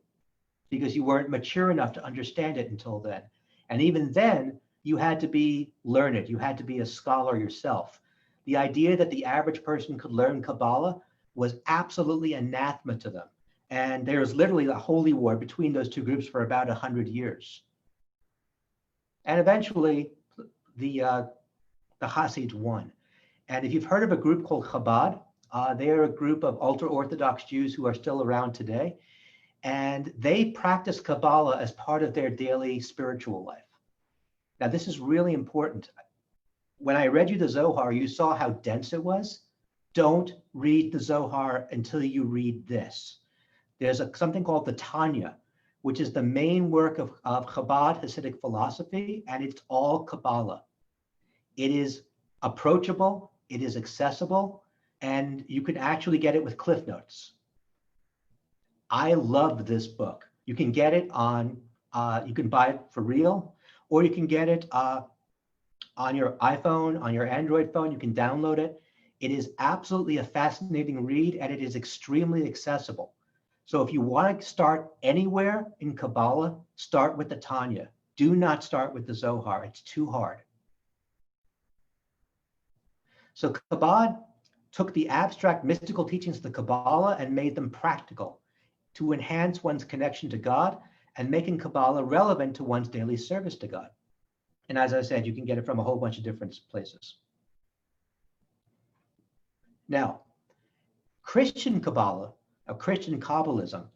because you weren't mature enough to understand it until then. And even then, you had to be learned. You had to be a scholar yourself. The idea that the average person could learn Kabbalah was absolutely anathema to them. And there was literally a holy war between those two groups for about 100 years. And eventually, the Hasids won. And if you've heard of a group called Chabad, they are a group of ultra-Orthodox Jews who are still around today. And they practice Kabbalah as part of their daily spiritual life. Now, this is really important. When I read you the Zohar, you saw how dense it was. Don't read the Zohar until you read this. There's something called the Tanya, which is the main work of Chabad Hasidic philosophy, and it's all Kabbalah. It is approachable, it is accessible, and you can actually get it with Cliff Notes. I love this book. You can get it you can buy it for real, or you can get it on your iPhone, on your Android phone. You can download it. It is absolutely a fascinating read, and it is extremely accessible. So if you want to start anywhere in Kabbalah, start with the Tanya. Do not start with the Zohar. It's too hard. So Chabad took the abstract mystical teachings of the Kabbalah and made them practical to enhance one's connection to God and making Kabbalah relevant to one's daily service to God. And as I said, you can get it from a whole bunch of different places. Now, Christian Kabbalah, or Christian Kabbalism,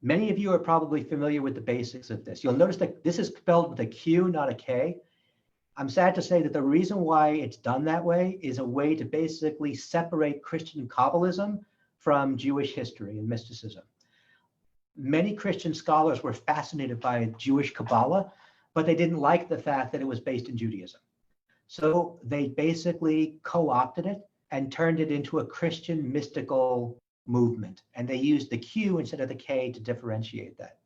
many of you are probably familiar with the basics of this. You'll notice that this is spelled with a Q, not a K. I'm sad to say that the reason why it's done that way is a way to basically separate Christian Kabbalism from Jewish history and mysticism. Many Christian scholars were fascinated by Jewish Kabbalah, but they didn't like the fact that it was based in Judaism. So they basically co-opted it and turned it into a Christian mystical movement. And they used the Q instead of the K to differentiate that.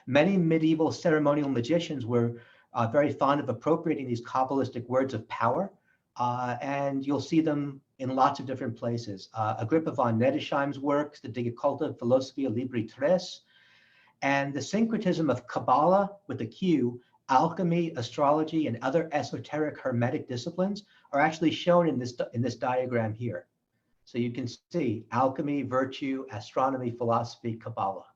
Many medieval ceremonial magicians were very fond of appropriating these Kabbalistic words of power. And you'll see them in lots of different places. Agrippa von Nettesheim's works, the De Occulta Philosophia Libri Tres, and the syncretism of Kabbalah with the Q, alchemy, astrology, and other esoteric hermetic disciplines are actually shown in this diagram here. So you can see alchemy, virtue, astronomy, philosophy, Kabbalah.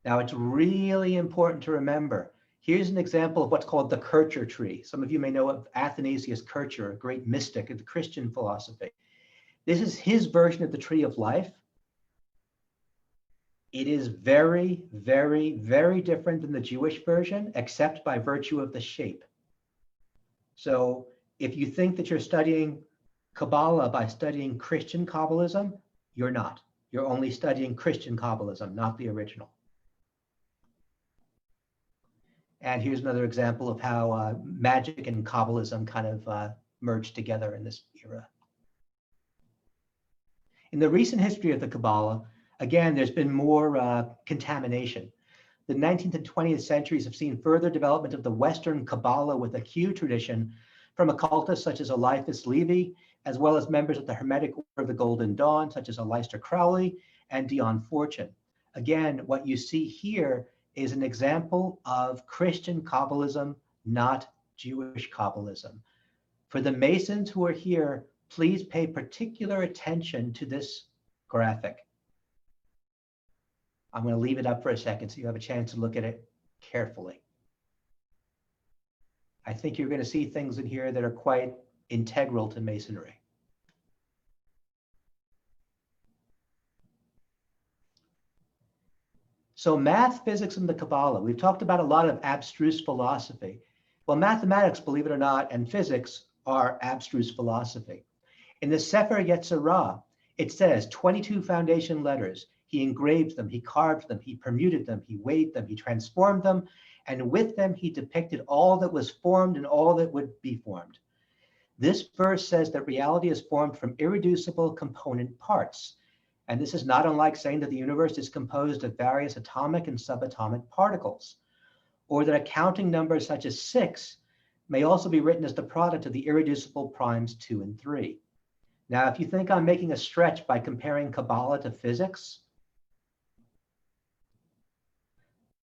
Now it's really important to remember, here's an example of what's called the Kircher tree. Some of you may know of Athanasius Kircher, a great mystic of the Christian philosophy. This is his version of the tree of life. It is very, very, very different than the Jewish version, except by virtue of the shape. So if you think that you're studying Kabbalah by studying Christian Kabbalism, you're not. You're only studying Christian Kabbalism, not the original. And here's another example of how magic and Kabbalism kind of merged together in this era. In the recent history of the Kabbalah, again, there's been more contamination. The 19th and 20th centuries have seen further development of the Western Kabbalah with a Q tradition from occultists such as Eliphas Levi, as well as members of the Hermetic Order of the Golden Dawn, such as Aleister Crowley and Dion Fortune. Again, what you see here is an example of Christian Kabbalism, not Jewish Kabbalism. For the Masons who are here, please pay particular attention to this graphic. I'm going to leave it up for a second so you have a chance to look at it carefully. I think you're going to see things in here that are quite integral to Masonry. So math, physics, and the Kabbalah. We've talked about a lot of abstruse philosophy. Well, mathematics, believe it or not, and physics are abstruse philosophy. In the Sefer Yetzirah, it says 22 foundation letters. He engraved them, he carved them, he permuted them, he weighed them, he transformed them, and with them he depicted all that was formed and all that would be formed. This verse says that reality is formed from irreducible component parts. And this is not unlike saying that the universe is composed of various atomic and subatomic particles, or that a counting number such as 6 may also be written as the product of the irreducible primes 2 and 3. Now, if you think I'm making a stretch by comparing Kabbalah to physics,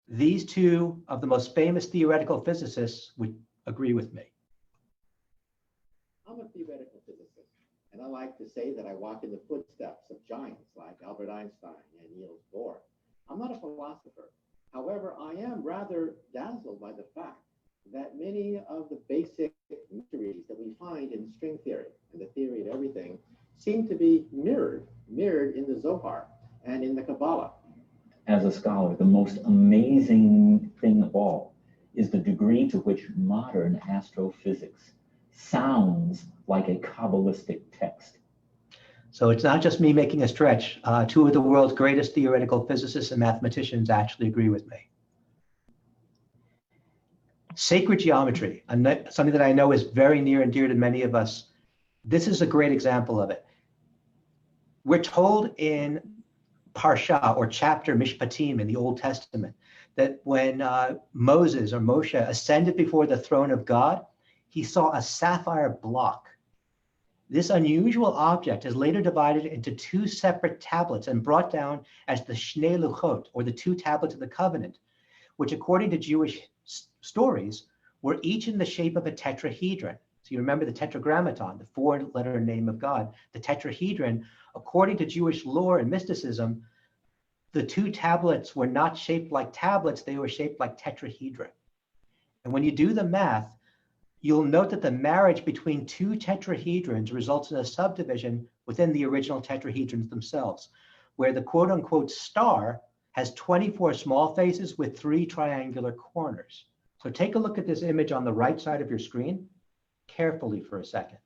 these two of the most famous theoretical physicists would agree with me. I'm a theoretical physicist, and I like to say that I walk in the footsteps of giants like Albert Einstein and Niels Bohr. I'm not a philosopher. However, I am rather dazzled by the fact that many of the basic mysteries that we find in string theory and the theory of everything seem to be mirrored in the Zohar and in the Kabbalah. As a scholar, the most amazing thing of all is the degree to which modern astrophysics sounds like a Kabbalistic text. So it's not just me making a stretch. Two of the world's greatest theoretical physicists and mathematicians actually agree with me. Sacred geometry, something that I know is very near and dear to many of us. This is a great example of it. We're told in Parsha or chapter Mishpatim in the Old Testament that when Moses or Moshe ascended before the throne of God, he saw a sapphire block. This unusual object is later divided into 2 separate tablets and brought down as the Shnei Luchot, or the 2 tablets of the covenant, which according to Jewish stories were each in the shape of a tetrahedron. So you remember the tetragrammaton, the 4-letter name of God, the tetrahedron. According to Jewish lore and mysticism, the 2 tablets were not shaped like tablets, they were shaped like tetrahedron. And when you do the math, you'll note that the marriage between 2 tetrahedrons results in a subdivision within the original tetrahedrons themselves, where the quote-unquote star has 24 small faces with 3 triangular corners. So take a look at this image on the right side of your screen carefully for a second.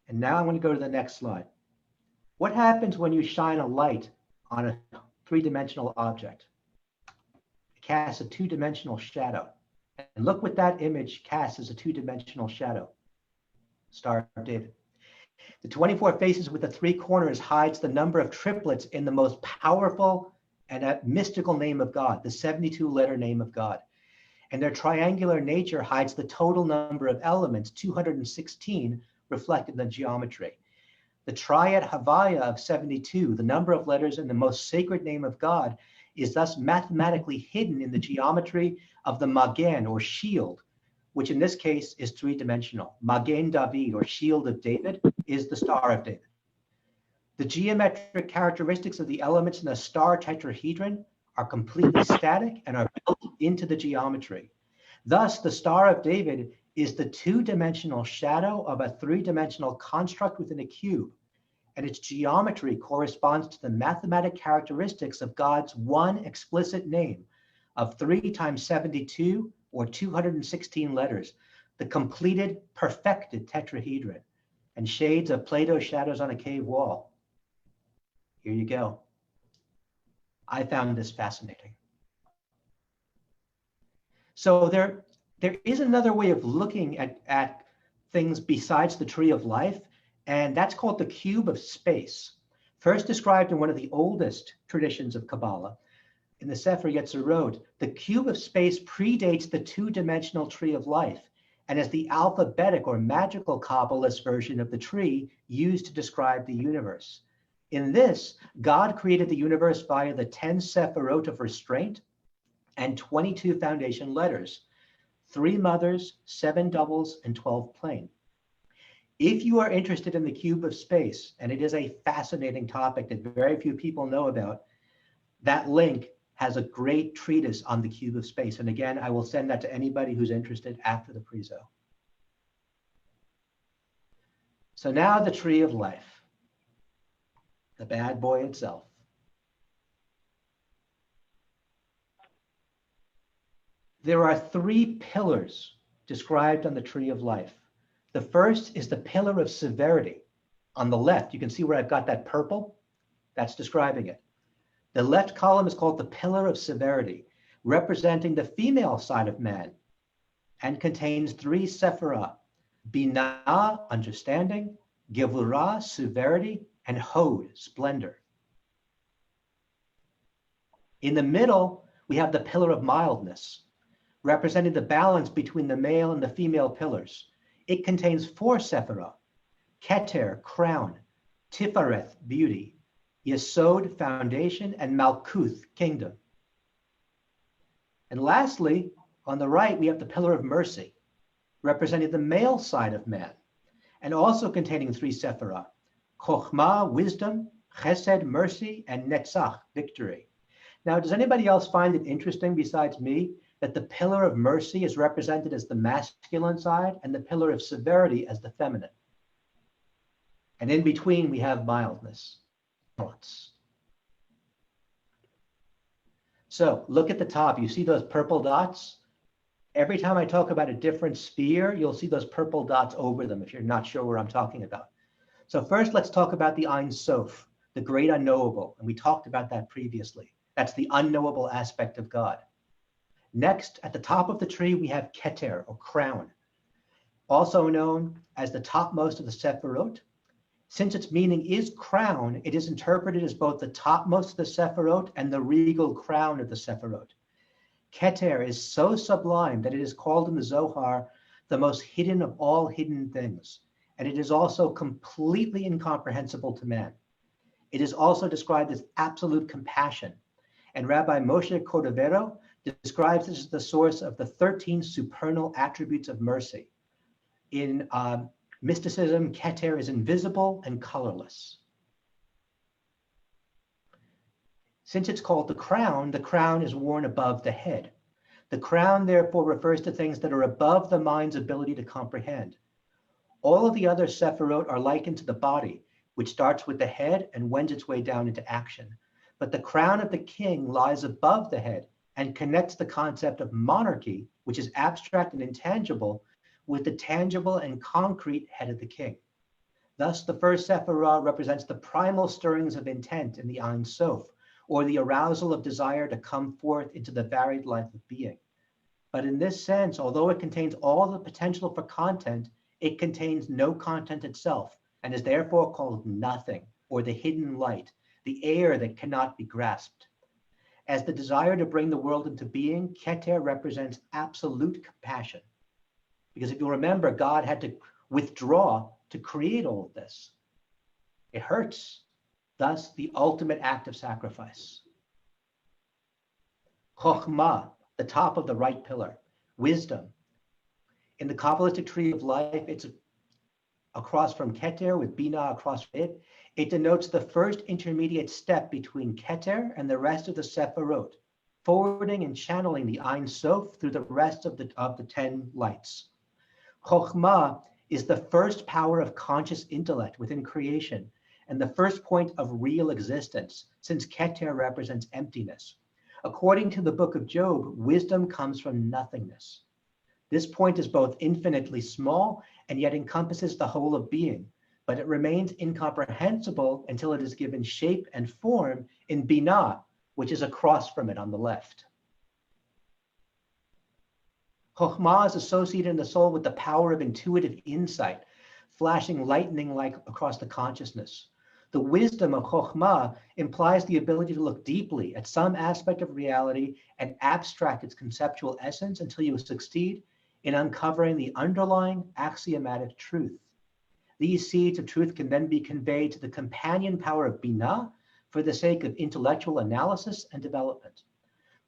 And now I'm going to go to the next slide. What happens when you shine a light on a 3-dimensional object? It casts a 2-dimensional shadow. And look what that image casts as a 2-dimensional shadow. Star of David. The 24 faces with the 3 corners hides the number of triplets in the most powerful and a mystical name of God, the 72-letter name of God. And their triangular nature hides the total number of elements, 216, reflected in the geometry. The triad Havaya of 72, the number of letters in the most sacred name of God, is thus mathematically hidden in the geometry of the Magen, or shield, which in this case is 3-dimensional. Magen David, or shield of David, is the Star of David. The geometric characteristics of the elements in the star tetrahedron are completely static and are built into the geometry. Thus, the Star of David is the 2-dimensional shadow of a 3-dimensional construct within a cube, and its geometry corresponds to the mathematic characteristics of God's one explicit name of 3 times 72, or 216 letters, the completed, perfected tetrahedron, and shades of Plato's shadows on a cave wall. Here you go. I found this fascinating. So there is another way of looking at things besides the tree of life, and that's called the cube of space. First described in one of the oldest traditions of Kabbalah, in the Sefer Yetzirot, the cube of space predates the 2-dimensional tree of life and is the alphabetic or magical Kabbalist version of the tree used to describe the universe. In this, God created the universe via the 10 Sephirot of restraint and 22 foundation letters, 3 mothers, 7 doubles, and 12 plane. If you are interested in the cube of space, and it is a fascinating topic that very few people know about, that link has a great treatise on the cube of space. And again, I will send that to anybody who's interested after the prezo. So now the tree of life, the bad boy itself. There are three pillars described on the tree of life. The first is the pillar of severity. On the left, you can see where I've got that purple. That's describing it. The left column is called the pillar of severity, representing the female side of man, and contains three sephirah: Binah, understanding; Gevurah, severity; and Hod, splendor. In the middle, we have the pillar of mildness, representing the balance between the male and the female pillars. It contains four sephirah: Keter, crown; Tifareth, beauty; Yesod, foundation; and Malkuth, kingdom. And lastly, on the right, we have the pillar of mercy, representing the male side of man, and also containing three sephirah: Chokhmah, wisdom; Chesed, mercy; and Netzach, victory. Now, does anybody else find it interesting besides me that the pillar of mercy is represented as the masculine side and the pillar of severity as the feminine? And in between, we have mildness. So look at the top. You see those purple dots? Every time I talk about a different sphere, you'll see those purple dots over them if you're not sure what I'm talking about. So first, let's talk about the Ein Sof, the great unknowable. And we talked about that previously. That's the unknowable aspect of God. Next, at the top of the tree, we have Keter, or crown, also known as the topmost of the Sephirot. Since its meaning is crown, it is interpreted as both the topmost of the Sephirot and the regal crown of the Sephirot. Keter is so sublime that it is called in the Zohar the most hidden of all hidden things, and it is also completely incomprehensible to man. It is also described as absolute compassion, and Rabbi Moshe Cordovero describes this as the source of the 13 supernal attributes of mercy. In mysticism, Keter is invisible and colorless. Since it's called the crown is worn above the head. The crown therefore refers to things that are above the mind's ability to comprehend. All of the other sephirot are likened to the body, which starts with the head and wends its way down into action. But the crown of the king lies above the head and connects the concept of monarchy, which is abstract and intangible, with the tangible and concrete head of the king. Thus, the first sephirah represents the primal stirrings of intent in the Ein Sof, or the arousal of desire to come forth into the varied life of being. But in this sense, although it contains all the potential for content, it contains no content itself, and is therefore called nothing, or the hidden light, the air that cannot be grasped. As the desire to bring the world into being, Keter represents absolute compassion. Because if you remember, God had to withdraw to create all of this. It hurts. Thus, the ultimate act of sacrifice. Chokhmah, the top of the right pillar, wisdom. In the Kabbalistic tree of life, it's across from Keter with Binah across from it. It denotes the first intermediate step between Keter and the rest of the Sephirot, forwarding and channeling the Ein Sof through the rest of the 10 lights. Chokhmah is the first power of conscious intellect within creation and the first point of real existence, since Keter represents emptiness. According to the book of Job, wisdom comes from nothingness. This point is both infinitely small and yet encompasses the whole of being, but it remains incomprehensible until it is given shape and form in Binah, which is across from it on the left. Chokhmah is associated in the soul with the power of intuitive insight, flashing lightning-like across the consciousness. The wisdom of Chokhmah implies the ability to look deeply at some aspect of reality and abstract its conceptual essence until you succeed in uncovering the underlying axiomatic truth. These seeds of truth can then be conveyed to the companion power of Binah for the sake of intellectual analysis and development.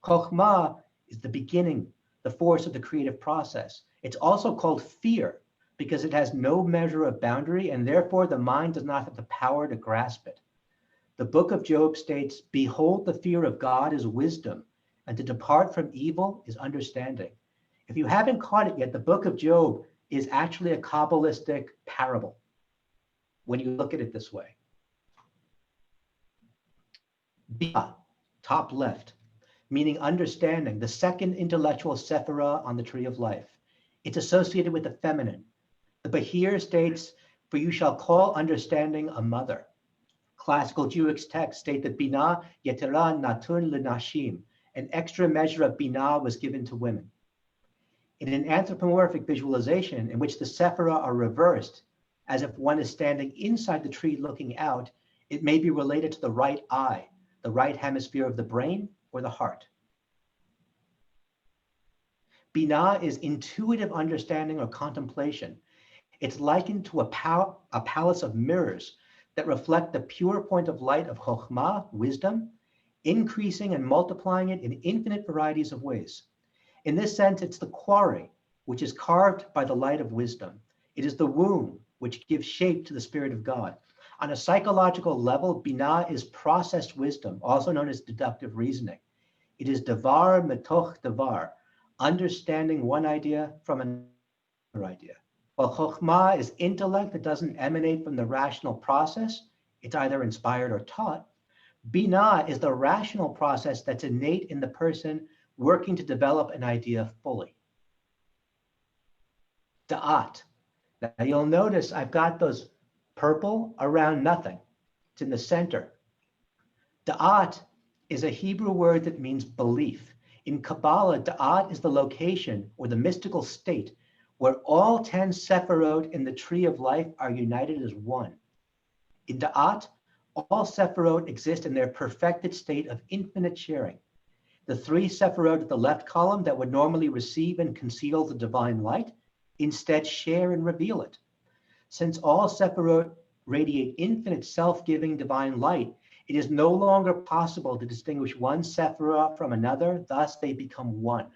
Chokhmah is the beginning, the force of the creative process. It's also called fear because it has no measure of boundary and therefore the mind does not have the power to grasp it. The book of Job states, "Behold, the fear of God is wisdom, and to depart from evil is understanding." If you haven't caught it yet, the book of Job is actually a Kabbalistic parable. when you look at it this way. Binah, top left, meaning understanding, the second intellectual sephirah on the tree of life. It's associated with the feminine. The Bahir states, "For you shall call understanding a mother." Classical Jewish texts state that Binah Yetera Natun L'Nashim, an extra measure of Binah was given to women. In an anthropomorphic visualization in which the sephirah are reversed, as if one is standing inside the tree looking out, it may be related to the right eye, the right hemisphere of the brain, or the heart. Binah is intuitive understanding or contemplation. It's likened to a palace of mirrors that reflect the pure point of light of chokhmah, wisdom, increasing and multiplying it in infinite varieties of ways. In this sense, it's the quarry, which is carved by the light of wisdom. It is the womb, which gives shape to the Spirit of God. On a psychological level, Binah is processed wisdom, also known as deductive reasoning. It is davar metoch davar, understanding one idea from another idea. While chokhmah is intellect that doesn't emanate from the rational process, it's either inspired or taught, Binah is the rational process that's innate in the person working to develop an idea fully. Da'at. Now you'll notice I've got those purple around nothing. It's in the center. Da'at is a Hebrew word that means belief. In Kabbalah, Da'at is the location or the mystical state where all 10 sephirot in the tree of life are united as one. In Da'at, all sephirot exist in their perfected state of infinite sharing. The 3 sephirot at the left column that would normally receive and conceal the divine light instead share and reveal it. Since all sephirot radiate infinite self-giving divine light, it is no longer possible to distinguish one sephirah from another, thus they become one.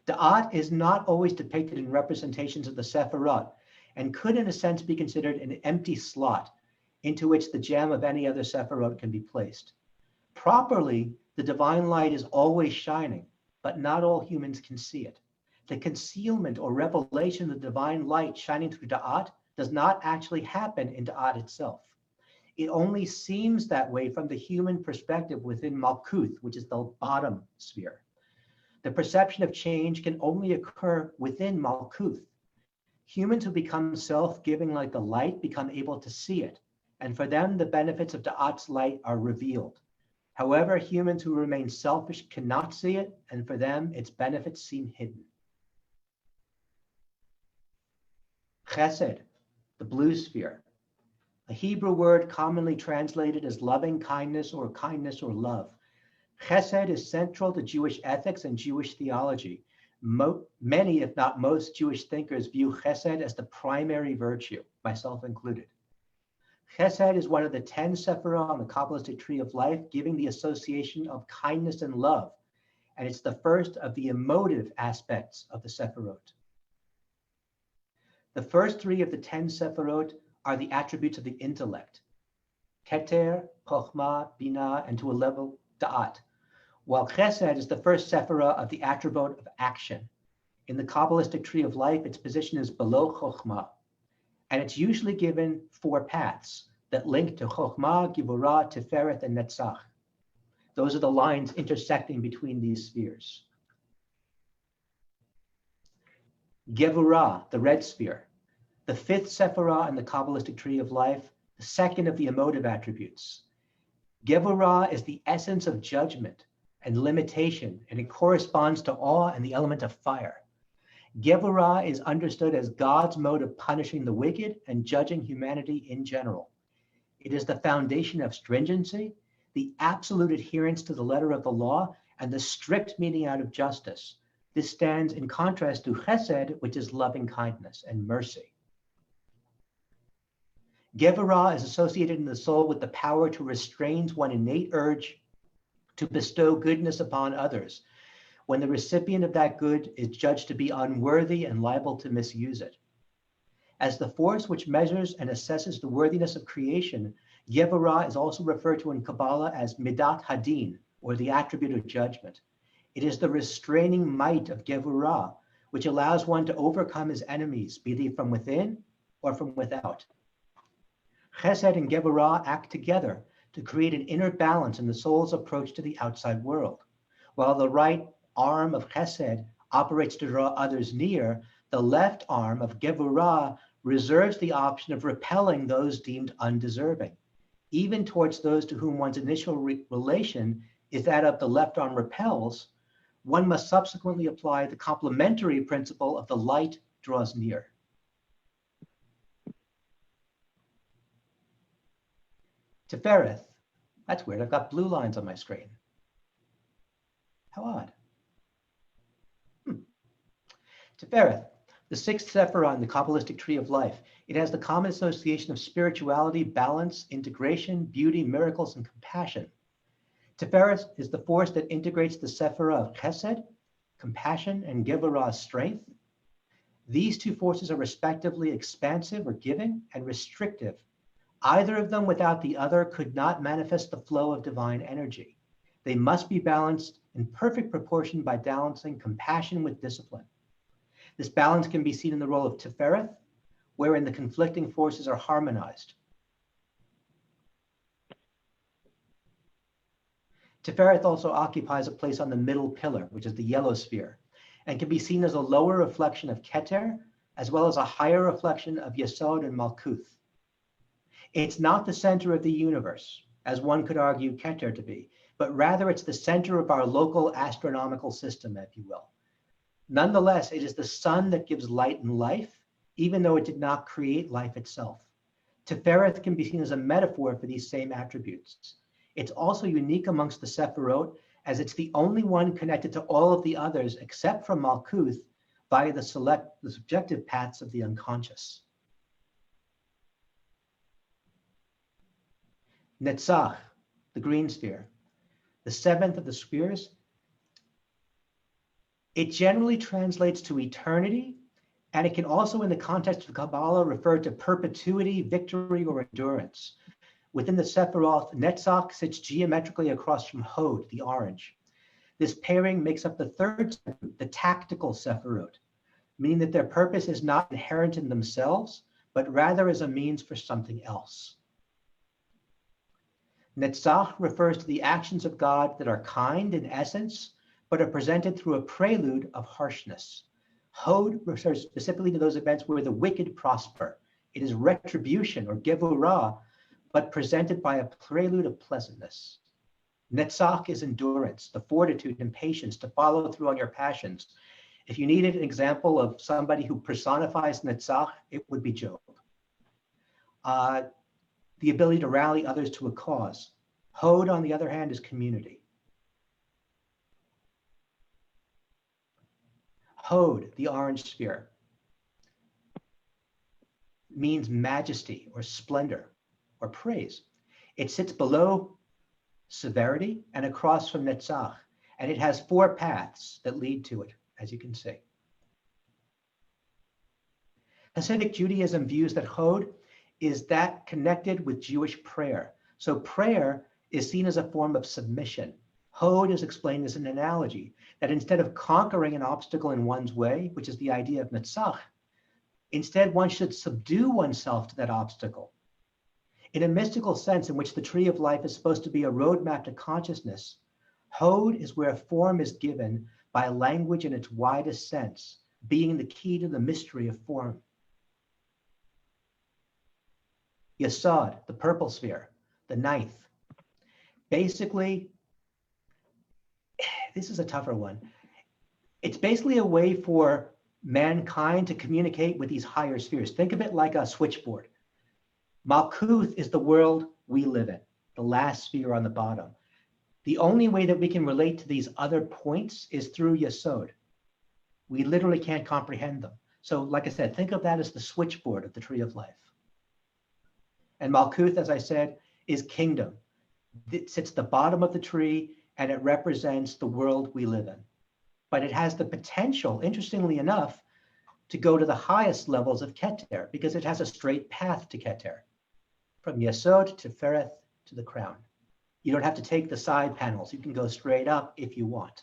Da'at is not always depicted in representations of the sephirot and could in a sense be considered an empty slot into which the gem of any other sephirot can be placed. Properly, the divine light is always shining, but not all humans can see it. The concealment or revelation of the divine light shining through Da'at does not actually happen in Da'at itself. It only seems that way from the human perspective within Malkuth, which is the bottom sphere. The perception of change can only occur within Malkuth. Humans who become self-giving like the light become able to see it, and for them the benefits of Da'at's light are revealed. However, humans who remain selfish cannot see it, and for them its benefits seem hidden. Chesed, the blue sphere, a Hebrew word commonly translated as loving kindness or love. Chesed is central to Jewish ethics and Jewish theology. Many, if not most, Jewish thinkers view Chesed as the primary virtue, myself included. Chesed is one of the 10 sephirah on the Kabbalistic tree of life, giving the association of kindness and love, and it's the first of the emotive aspects of the sephirot. The first 3 of the 10 sephirot are the attributes of the intellect: Keter, Chokhmah, Binah, and to a level, Da'at, while Chesed is the first sephirah of the attribute of action. In the Kabbalistic tree of life, its position is below Chokhmah, and it's usually given 4 paths that link to Chokhmah, Givurah, Tiferet, and Netzach. Those are the lines intersecting between these spheres. Gevurah, the red sphere, the 5th sephirah in the Kabbalistic tree of life, the 2nd of the emotive attributes. Gevurah is the essence of judgment and limitation, and it corresponds to awe and the element of fire. Gevurah is understood as God's mode of punishing the wicked and judging humanity in general. It is the foundation of stringency, the absolute adherence to the letter of the law, and the strict meting out of justice. This stands in contrast to Chesed, which is loving kindness and mercy. Gevurah is associated in the soul with the power to restrain one's innate urge to bestow goodness upon others, when the recipient of that good is judged to be unworthy and liable to misuse it. As the force which measures and assesses the worthiness of creation, Gevurah is also referred to in Kabbalah as Midat Hadin, or the attribute of judgment. It is the restraining might of Gevurah, which allows one to overcome his enemies, be they from within or from without. Chesed and Gevurah act together to create an inner balance in the soul's approach to the outside world. While the right arm of Chesed operates to draw others near, the left arm of Gevurah reserves the option of repelling those deemed undeserving, even towards those to whom one's initial relation is that of the left arm repels. One must subsequently apply the complementary principle of the light draws near. Tifereth, that's weird, I've got blue lines on my screen. How odd. Tifereth, the sixth sephirah in the Kabbalistic tree of life. It has the common association of spirituality, balance, integration, beauty, miracles, and compassion. Tifereth is the force that integrates the sephirah of Chesed, compassion, and Gevurah, strength. These two forces are respectively expansive or giving and restrictive. Either of them without the other could not manifest the flow of divine energy. They must be balanced in perfect proportion by balancing compassion with discipline. This balance can be seen in the role of Tifereth, wherein the conflicting forces are harmonized. Tifereth also occupies a place on the middle pillar, which is the yellow sphere, and can be seen as a lower reflection of Keter, as well as a higher reflection of Yesod and Malkuth. It's not the center of the universe, as one could argue Keter to be, but rather it's the center of our local astronomical system, if you will. Nonetheless, it is the sun that gives light and life, even though it did not create life itself. Tifereth can be seen as a metaphor for these same attributes. It's also unique amongst the Sephirot, as it's the only one connected to all of the others except from Malkuth via the subjective paths of the unconscious. Netzach, the green sphere, the seventh of the spheres. It generally translates to eternity, and it can also, in the context of Kabbalah, refer to perpetuity, victory, or endurance. Within the Sephiroth, Netzach sits geometrically across from Hod, the orange. This pairing makes up the third, the tactical Sephirot, meaning that their purpose is not inherent in themselves, but rather as a means for something else. Netzach refers to the actions of God that are kind in essence, but are presented through a prelude of harshness. Hod refers specifically to those events where the wicked prosper. It is retribution or Gevurah, but presented by a prelude of pleasantness. Netzach is endurance, the fortitude and patience to follow through on your passions. If you needed an example of somebody who personifies Netzach, it would be Job. The ability to rally others to a cause. Hod, on the other hand, is community. Hod, the orange sphere, means majesty or splendor or praise. It sits below severity and across from Netzach, and it has four paths that lead to it, as you can see. Hasidic Judaism views that Hod is that connected with Jewish prayer. So prayer is seen as a form of submission. Hod is explained as an analogy that instead of conquering an obstacle in one's way, which is the idea of Netzach, instead one should subdue oneself to that obstacle. In a mystical sense in which the tree of life is supposed to be a roadmap to consciousness, Hod is where form is given by language in its widest sense, being the key to the mystery of form. Yesod, the purple sphere, the ninth. Basically, this is a tougher one. It's basically a way for mankind to communicate with these higher spheres. Think of it like a switchboard. Malkuth is the world we live in, the last sphere on the bottom. The only way that we can relate to these other points is through Yesod. We literally can't comprehend them. So like I said, think of that as the switchboard of the tree of life. And Malkuth, as I said, is kingdom. It sits at the bottom of the tree and it represents the world we live in. But it has the potential, interestingly enough, to go to the highest levels of Keter because it has a straight path to Keter, from Yesod to Fereth to the crown. You don't have to take the side panels. You can go straight up if you want.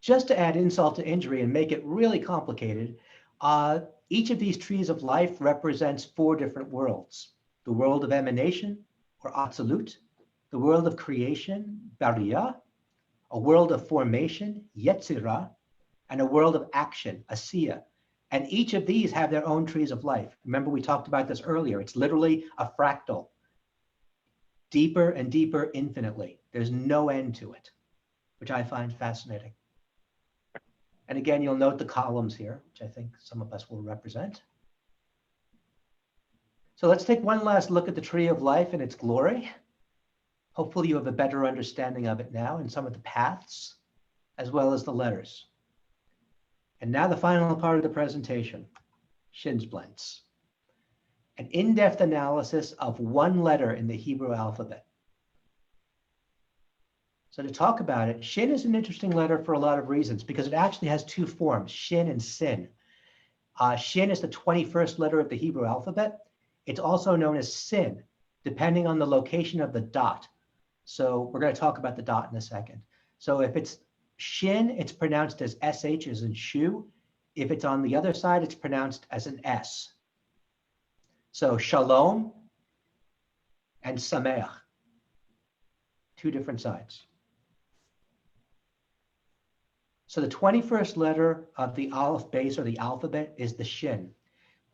Just to add insult to injury and make it really complicated, Each of these trees of life represents 4 different worlds: the world of emanation, or Atzilut, the world of creation, Bariah, a world of formation, Yetzirah, and a world of action, Asiya. And each of these have their own trees of life. Remember, we talked about this earlier. It's literally a fractal, deeper and deeper infinitely. There's no end to it, which I find fascinating. And again, you'll note the columns here, which I think some of us will represent. So let's take one last look at the tree of life and its glory. Hopefully you have a better understanding of it now and some of the paths, as well as the letters. And now the final part of the presentation, shin splints. An in-depth analysis of one letter in the Hebrew alphabet. So to talk about it, shin is an interesting letter for a lot of reasons because it actually has 2 forms, shin and sin. Shin is the 21st letter of the Hebrew alphabet. It's also known as sin, depending on the location of the dot. So we're going to talk about the dot in a second. So if it's shin, it's pronounced as SH as in shoe. If it's on the other side, it's pronounced as an S. So shalom and sameach, 2 different sides. So the 21st letter of the aleph base or the alphabet is the shin.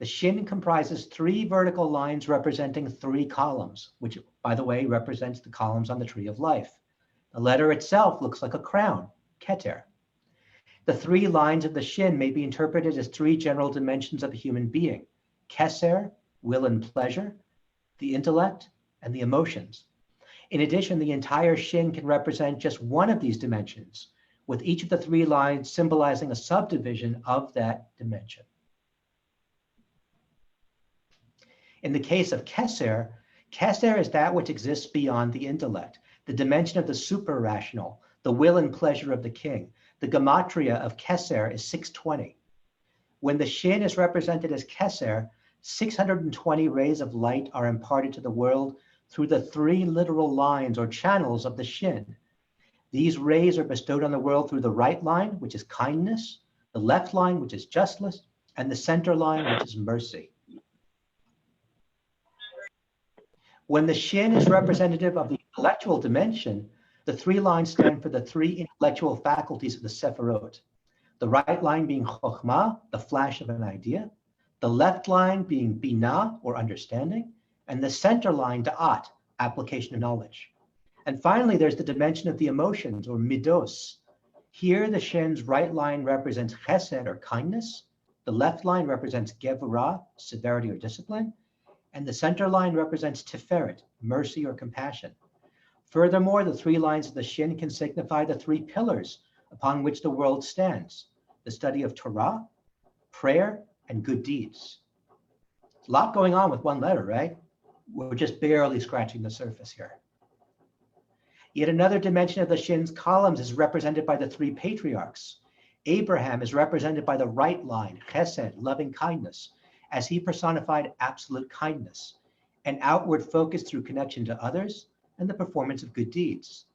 The shin comprises 3 vertical lines representing 3 columns, which, by the way, represents the columns on the tree of life. The letter itself looks like a crown, keter. The 3 lines of the shin may be interpreted as 3 general dimensions of the human being: keser, will and pleasure, the intellect, and the emotions. In addition, the entire shin can represent just one of these dimensions, with each of the 3 lines symbolizing a subdivision of that dimension. In the case of keser, keser is that which exists beyond the intellect, the dimension of the super-rational, the will and pleasure of the king. The gematria of keser is 620. When the shin is represented as keser, 620 rays of light are imparted to the world through the 3 literal lines or channels of the shin. These rays are bestowed on the world through the right line, which is kindness, the left line, which is justice, and the center line, which is mercy. When the shin is representative of the intellectual dimension, the 3 lines stand for the 3 intellectual faculties of the Sephirot. The right line being chokhmah, the flash of an idea, the left line being binah, or understanding, and the center line da'at, application of knowledge. And finally, there's the dimension of the emotions, or midos. Here, the shin's right line represents chesed, or kindness. The left line represents gevurah, severity or discipline. And the center line represents tiferet, mercy or compassion. Furthermore, the 3 lines of the shin can signify the 3 pillars upon which the world stands: the study of Torah, prayer, and good deeds. There's a lot going on with one letter, right? We're just barely scratching the surface here. Yet another dimension of the shin's columns is represented by the 3 patriarchs. Abraham is represented by the right line, chesed, loving kindness, as he personified absolute kindness, an outward focus through connection to others and the performance of good deeds.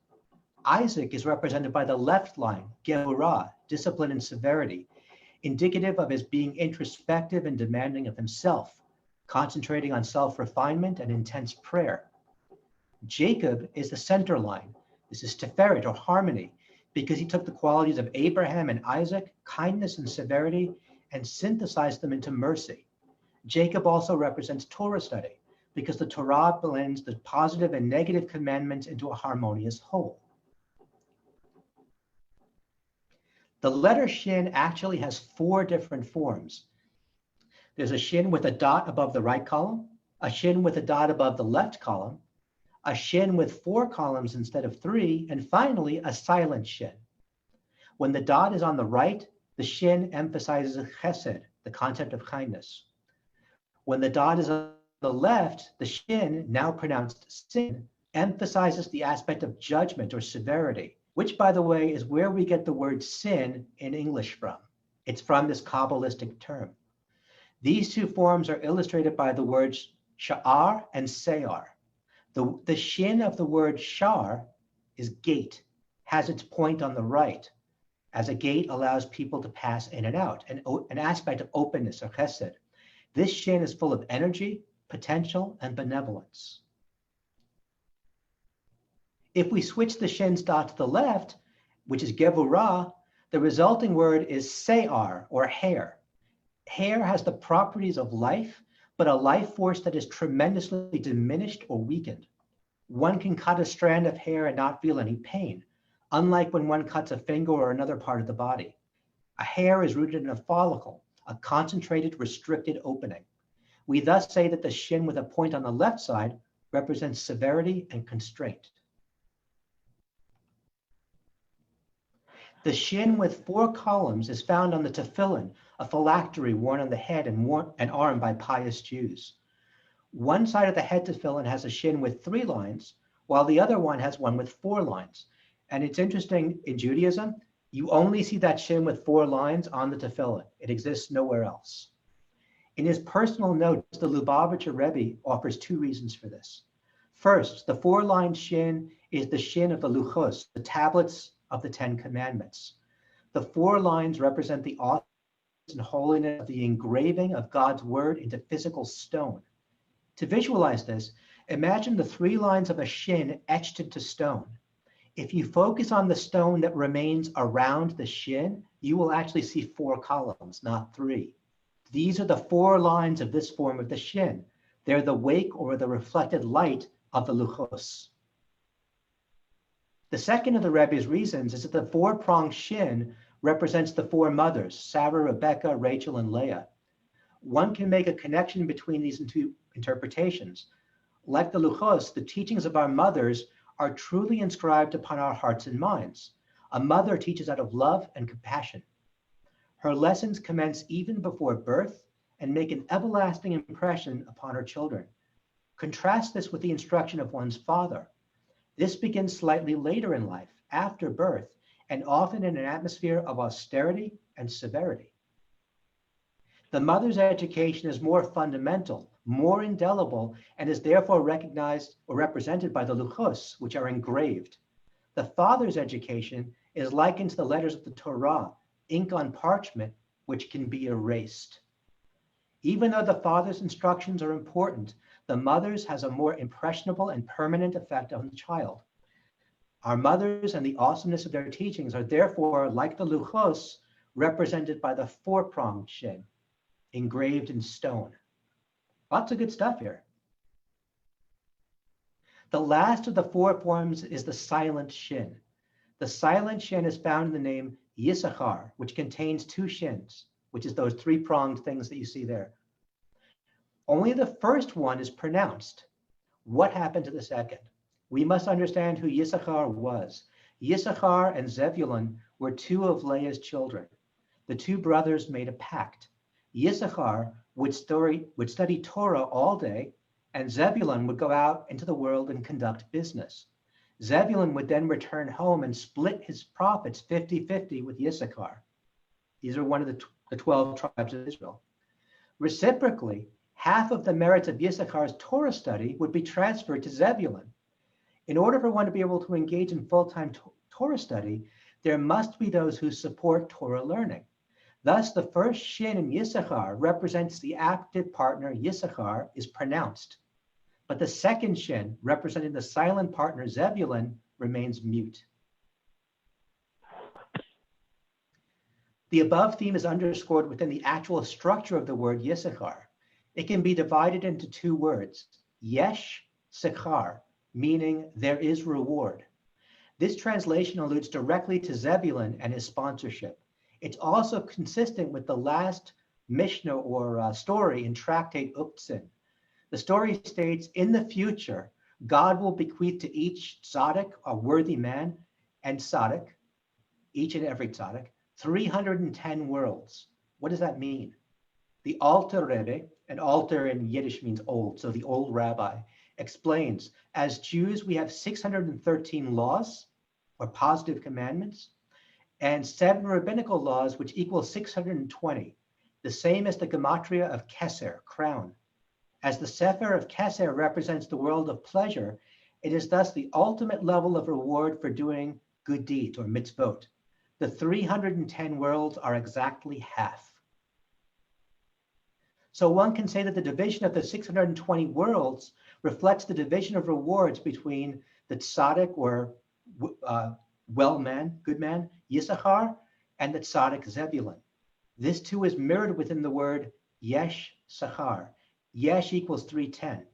Isaac is represented by the left line, gevurah, discipline and severity, indicative of his being introspective and demanding of himself, concentrating on self-refinement and intense prayer. Jacob is the center line. This is tiferet, or harmony, because he took the qualities of Abraham and Isaac, kindness and severity, and synthesized them into mercy. Jacob also represents Torah study, because the Torah blends the positive and negative commandments into a harmonious whole. The letter shin actually has 4 different forms. There's a shin with a dot above the right column, a shin with a dot above the left column, a shin with 4 columns instead of 3, and finally a silent shin. When the dot is on the right, the shin emphasizes chesed, the concept of kindness. When the dot is on the left, the shin, now pronounced sin, emphasizes the aspect of judgment or severity, which, by the way, is where we get the word sin in English from. It's from this Kabbalistic term. These 2 forms are illustrated by the words sha'ar and seyar. The shin of the word shar is gate, has its point on the right. as a gate allows people to pass in and out, an aspect of openness or chesed. This shin is full of energy, potential, and benevolence. If we switch the shin's dot to the left, which is gevurah, the resulting word is se'ar, or hair. Hair has the properties of life, but a life force that is tremendously diminished or weakened. One can cut a strand of hair and not feel any pain, unlike when one cuts a finger or another part of the body. A hair is rooted in a follicle, a concentrated, restricted opening. We thus say that the shin with a point on the left side represents severity and constraint. The shin with 4 columns is found on the tefillin, a phylactery worn on the head and arm by pious Jews. One side of the head tefillin has a shin with 3 lines, while the other one has one with 4 lines. And it's interesting, in Judaism, you only see that shin with 4 lines on the tefillin. It exists nowhere else. In his personal notes, the Lubavitcher Rebbe offers 2 reasons for this. First, the 4-line shin is the shin of the luchos, the tablets of the 10 Commandments. The 4 lines represent the awesomeness and holiness of the engraving of God's word into physical stone. To visualize this, imagine the 3 lines of a shin etched into stone. If you focus on the stone that remains around the shin, you will actually see 4 columns, not 3. These are the 4 lines of this form of the shin. They're the wake or the reflected light of the luchos. The second of the Rebbe's reasons is that the 4-pronged shin represents the 4 mothers, Sarah, Rebecca, Rachel, and Leah. One can make a connection between these 2 interpretations. Like the luchos, the teachings of our mothers are truly inscribed upon our hearts and minds. A mother teaches out of love and compassion. Her lessons commence even before birth and make an everlasting impression upon her children. Contrast this with the instruction of one's father. This begins slightly later in life, after birth, and often in an atmosphere of austerity and severity. The mother's education is more fundamental, more indelible, and is therefore recognized or represented by the luchos, which are engraved. The father's education is likened to the letters of the Torah, ink on parchment, which can be erased. Even though the father's instructions are important, the mother's has a more impressionable and permanent effect on the child. Our mothers and the awesomeness of their teachings are therefore, like the luchos, represented by the 4-pronged shin, engraved in stone. Lots of good stuff here. The last of the 4 forms is the silent shin. The silent shin is found in the name Yisachar, which contains 2 shins, which is those 3-pronged things that you see there. Only the first one is pronounced. What happened to the second? We must understand who Yisachar was. Yisachar and Zebulun were 2 of Leah's children. The 2 brothers made a pact. Yisachar would study Torah all day, and Zebulun would go out into the world and conduct business. Zebulun would then return home and split his profits 50-50 with Yisachar. These are one of the 12 tribes of Israel. Reciprocally, half of the merits of Yisachar's Torah study would be transferred to Zebulun. In order for one to be able to engage in full-time Torah study, there must be those who support Torah learning. Thus, the first shin in Yisachar represents the active partner Yisachar is pronounced. But the second shin, representing the silent partner Zebulun, remains mute. The above theme is underscored within the actual structure of the word Yisachar. It can be divided into 2 words, yesh, sechar, meaning there is reward. This translation alludes directly to Zebulun and his sponsorship. It's also consistent with the last Mishnah or story in Tractate Uktzin. The story states, in the future, God will bequeath to each tzaddik, a worthy man, and tzaddik, each and every tzaddik, 310 worlds. What does that mean? The Alter Rebbe, and Alter in Yiddish means old, so the old rabbi, explains, as Jews, we have 613 laws, or positive commandments, and 7 rabbinical laws, which equal 620, the same as the gematria of Keser, crown. As the Sefer of Keser represents the world of pleasure, it is thus the ultimate level of reward for doing good deeds, or mitzvot. The 310 worlds are exactly half. So one can say that the division of the 620 worlds reflects the division of rewards between the tzaddik, or well man, good man, Yisachar, and the tzaddik, Zebulun. This too is mirrored within the word yesh sachar. Yesh equals 310.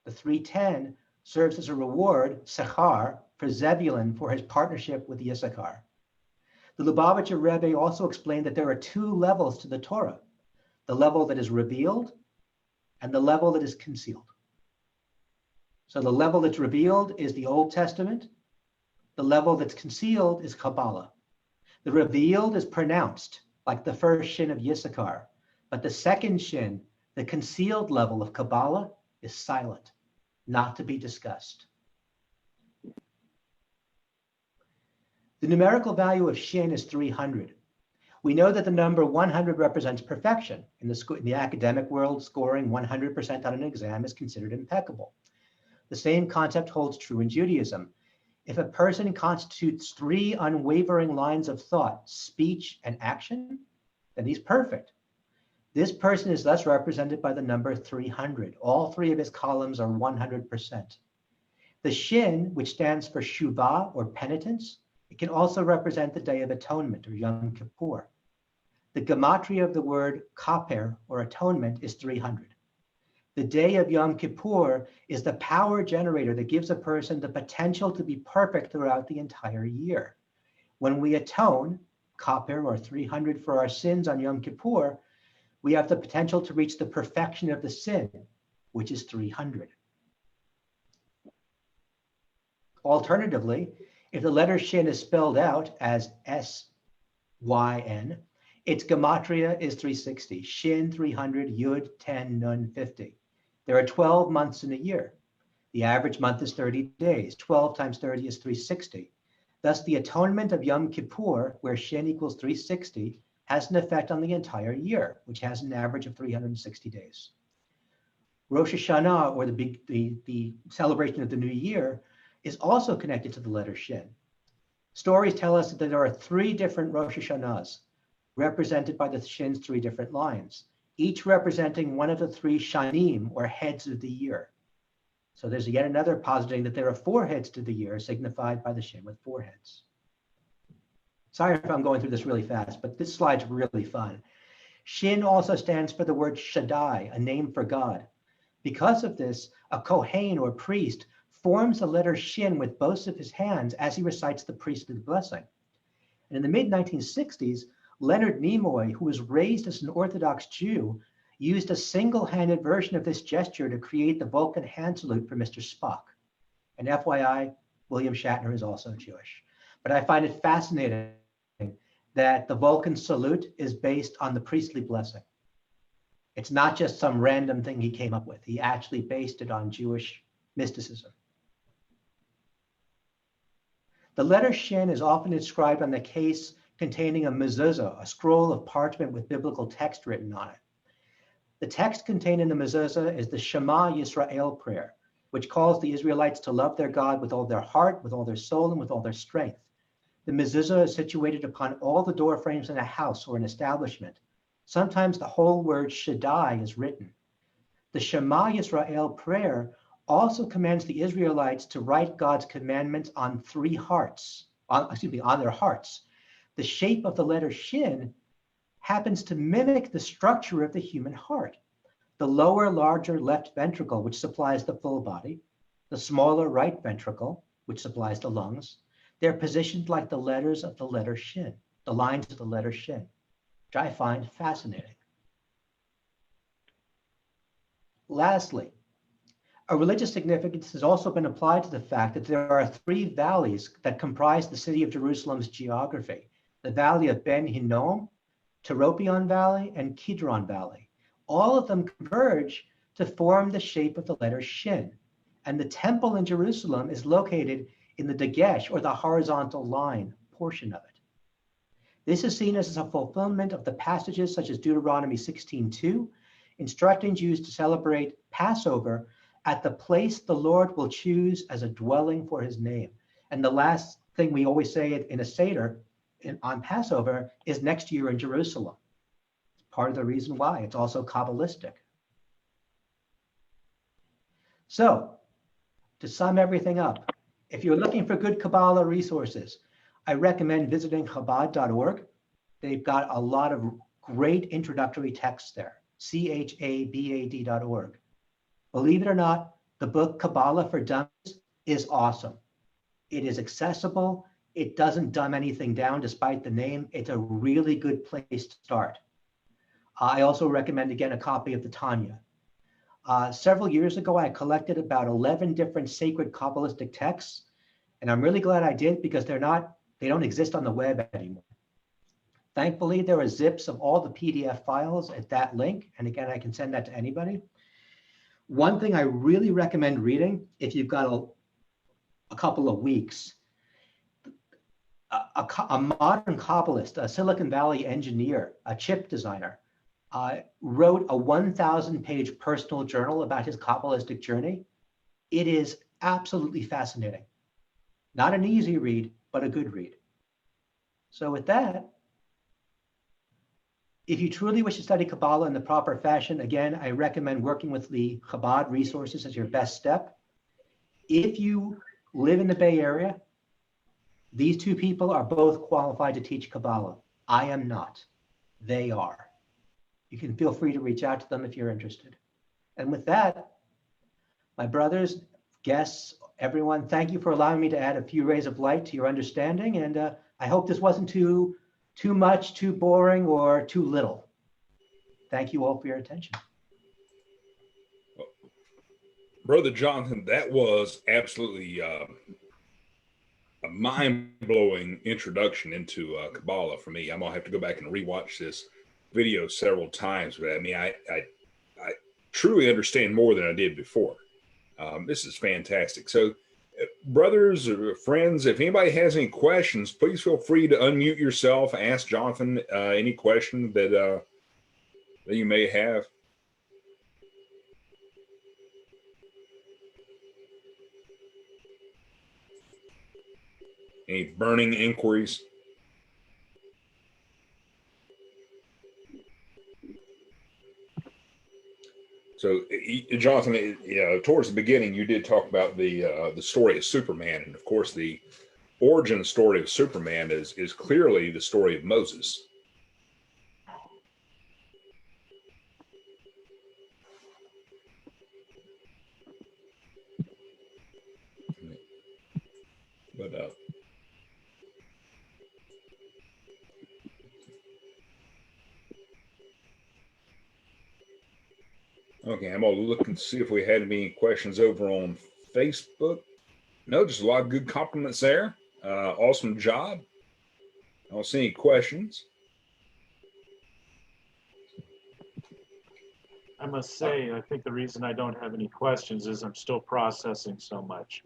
The 310 serves as a reward, sachar, for Zebulun for his partnership with Yisachar. The Lubavitcher Rebbe also explained that there are two levels to the Torah: the level that is revealed and the level that is concealed. So the level that's revealed is the Old Testament. The level that's concealed is Kabbalah. The revealed is pronounced, like the first shin of Yisachar, but the second shin, the concealed level of Kabbalah, is silent, not to be discussed. The numerical value of shin is 300. We know that the number 100 represents perfection. In the academic world, scoring 100% on an exam is considered impeccable. The same concept holds true in Judaism. If a person constitutes 3 unwavering lines of thought, speech, and action, then he's perfect. This person is thus represented by the number 300. All 3 of his columns are 100%. The shin, which stands for shuvah, or penitence, it can also represent the Day of Atonement, or Yom Kippur. The gematria of the word kaper, or atonement, is 300. The day of Yom Kippur is the power generator that gives a person the potential to be perfect throughout the entire year. When we atone, kaper, or 300, for our sins on Yom Kippur, we have the potential to reach the perfection of the sin, which is 300. Alternatively, if the letter shin is spelled out as S-Y-N, its gematria is 360, shin 300, yud 10, nun 50. There are 12 months in a year. The average month is 30 days. 12 times 30 is 360. Thus, the atonement of Yom Kippur, where shin equals 360, has an effect on the entire year, which has an average of 360 days. Rosh Hashanah, or the celebration of the new year, is also connected to the letter shin. Stories tell us that there are 3 different Rosh Hashanahs, represented by the shin's 3 different lines, each representing one of the 3 shanim, or heads of the year. So there's yet another positing that there are 4 heads to the year, signified by the shin with 4 heads. Sorry if I'm going through this really fast, but this slide's really fun. Shin also stands for the word Shaddai, a name for God. Because of this, a Kohen, or priest, forms the letter shin with both of his hands as he recites the priestly blessing. And in the mid-1960s, Leonard Nimoy, who was raised as an Orthodox Jew, used a single-handed version of this gesture to create the Vulcan hand salute for Mr. Spock. And FYI, William Shatner is also Jewish. But I find it fascinating that the Vulcan salute is based on the priestly blessing. It's not just some random thing he came up with. He actually based it on Jewish mysticism. The letter shin is often inscribed on the case containing a mezuzah, a scroll of parchment with biblical text written on it. The text contained in the mezuzah is the Shema Yisrael prayer, which calls the Israelites to love their God with all their heart, with all their soul, and with all their strength. The mezuzah is situated upon all the door frames in a house or an establishment. Sometimes the whole word Shaddai is written. The Shema Yisrael prayer also commands the Israelites to write God's commandments on 3 hearts, on their hearts. The shape of the letter shin happens to mimic the structure of the human heart. The lower, larger left ventricle, which supplies the full body, the smaller right ventricle, which supplies the lungs, they're positioned like the letters of the letter shin, the lines of the letter shin, which I find fascinating. Lastly, a religious significance has also been applied to the fact that there are 3 valleys that comprise the city of Jerusalem's geography: the valley of Ben Hinnom, Teropion Valley, and Kidron Valley. All of them converge to form the shape of the letter shin. And the temple in Jerusalem is located in the Dagesh, or the horizontal line portion of it. This is seen as a fulfillment of the passages such as Deuteronomy 16:2, instructing Jews to celebrate Passover at the place the Lord will choose as a dwelling for his name. And the last thing we always say it in a Seder on Passover is next year in Jerusalem. It's part of the reason why. It's also Kabbalistic. So, to sum everything up, if you're looking for good Kabbalah resources, I recommend visiting Chabad.org. They've got a lot of great introductory texts there, chabad.org. Believe it or not, the book Kabbalah for Dummies is awesome. It is accessible. It doesn't dumb anything down despite the name. It's a really good place to start. I also recommend, again, a copy of the Tanya. Several years ago, I collected about 11 different sacred Kabbalistic texts, and I'm really glad I did because they don't exist on the web anymore. Thankfully, there are zips of all the PDF files at that link, and again, I can send that to anybody. One thing I really recommend reading, if you've got a couple of weeks, a modern Kabbalist, a Silicon Valley engineer, a chip designer, wrote a 1,000-page personal journal about his Kabbalistic journey. It is absolutely fascinating. Not an easy read, but a good read. So with that, if you truly wish to study Kabbalah in the proper fashion, again, I recommend working with the Chabad resources as your best step. If you live in the Bay Area, these two people are both qualified to teach Kabbalah. I am not. They are. You can feel free to reach out to them if you're interested. And with that, my brothers, guests, everyone, thank you for allowing me to add a few rays of light to your understanding. And I hope this wasn't too much, too boring, or too little. Thank you all for your attention. Brother Jonathan, that was absolutely a mind-blowing introduction into Kabbalah for me. I'm gonna have to go back and rewatch this video several times, but I mean, I truly understand more than I did before. This is fantastic. So, brothers or friends, if anybody has any questions, please feel free to unmute yourself, ask Jonathan any question that you may have. Any burning inquiries? So, Jonathan, towards the beginning, you did talk about the story of Superman, and of course, the origin story of Superman is clearly the story of Moses. But okay, I'm gonna look and see if we had any questions over on Facebook. No, just a lot of good compliments there. Awesome job. I don't see any questions. I must say, I think the reason I don't have any questions is I'm still processing so much,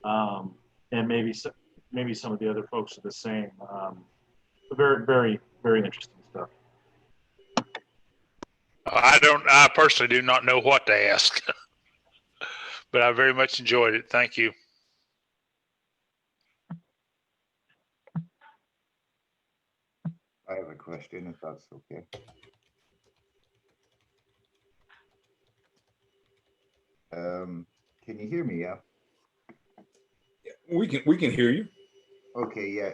and maybe some of the other folks are the same. Very, very, very interesting stuff. I personally do not know what to ask, but I very much enjoyed it. Thank you. I have a question, if that's okay. Can you hear me? Yeah. We can hear you. Okay. Yeah.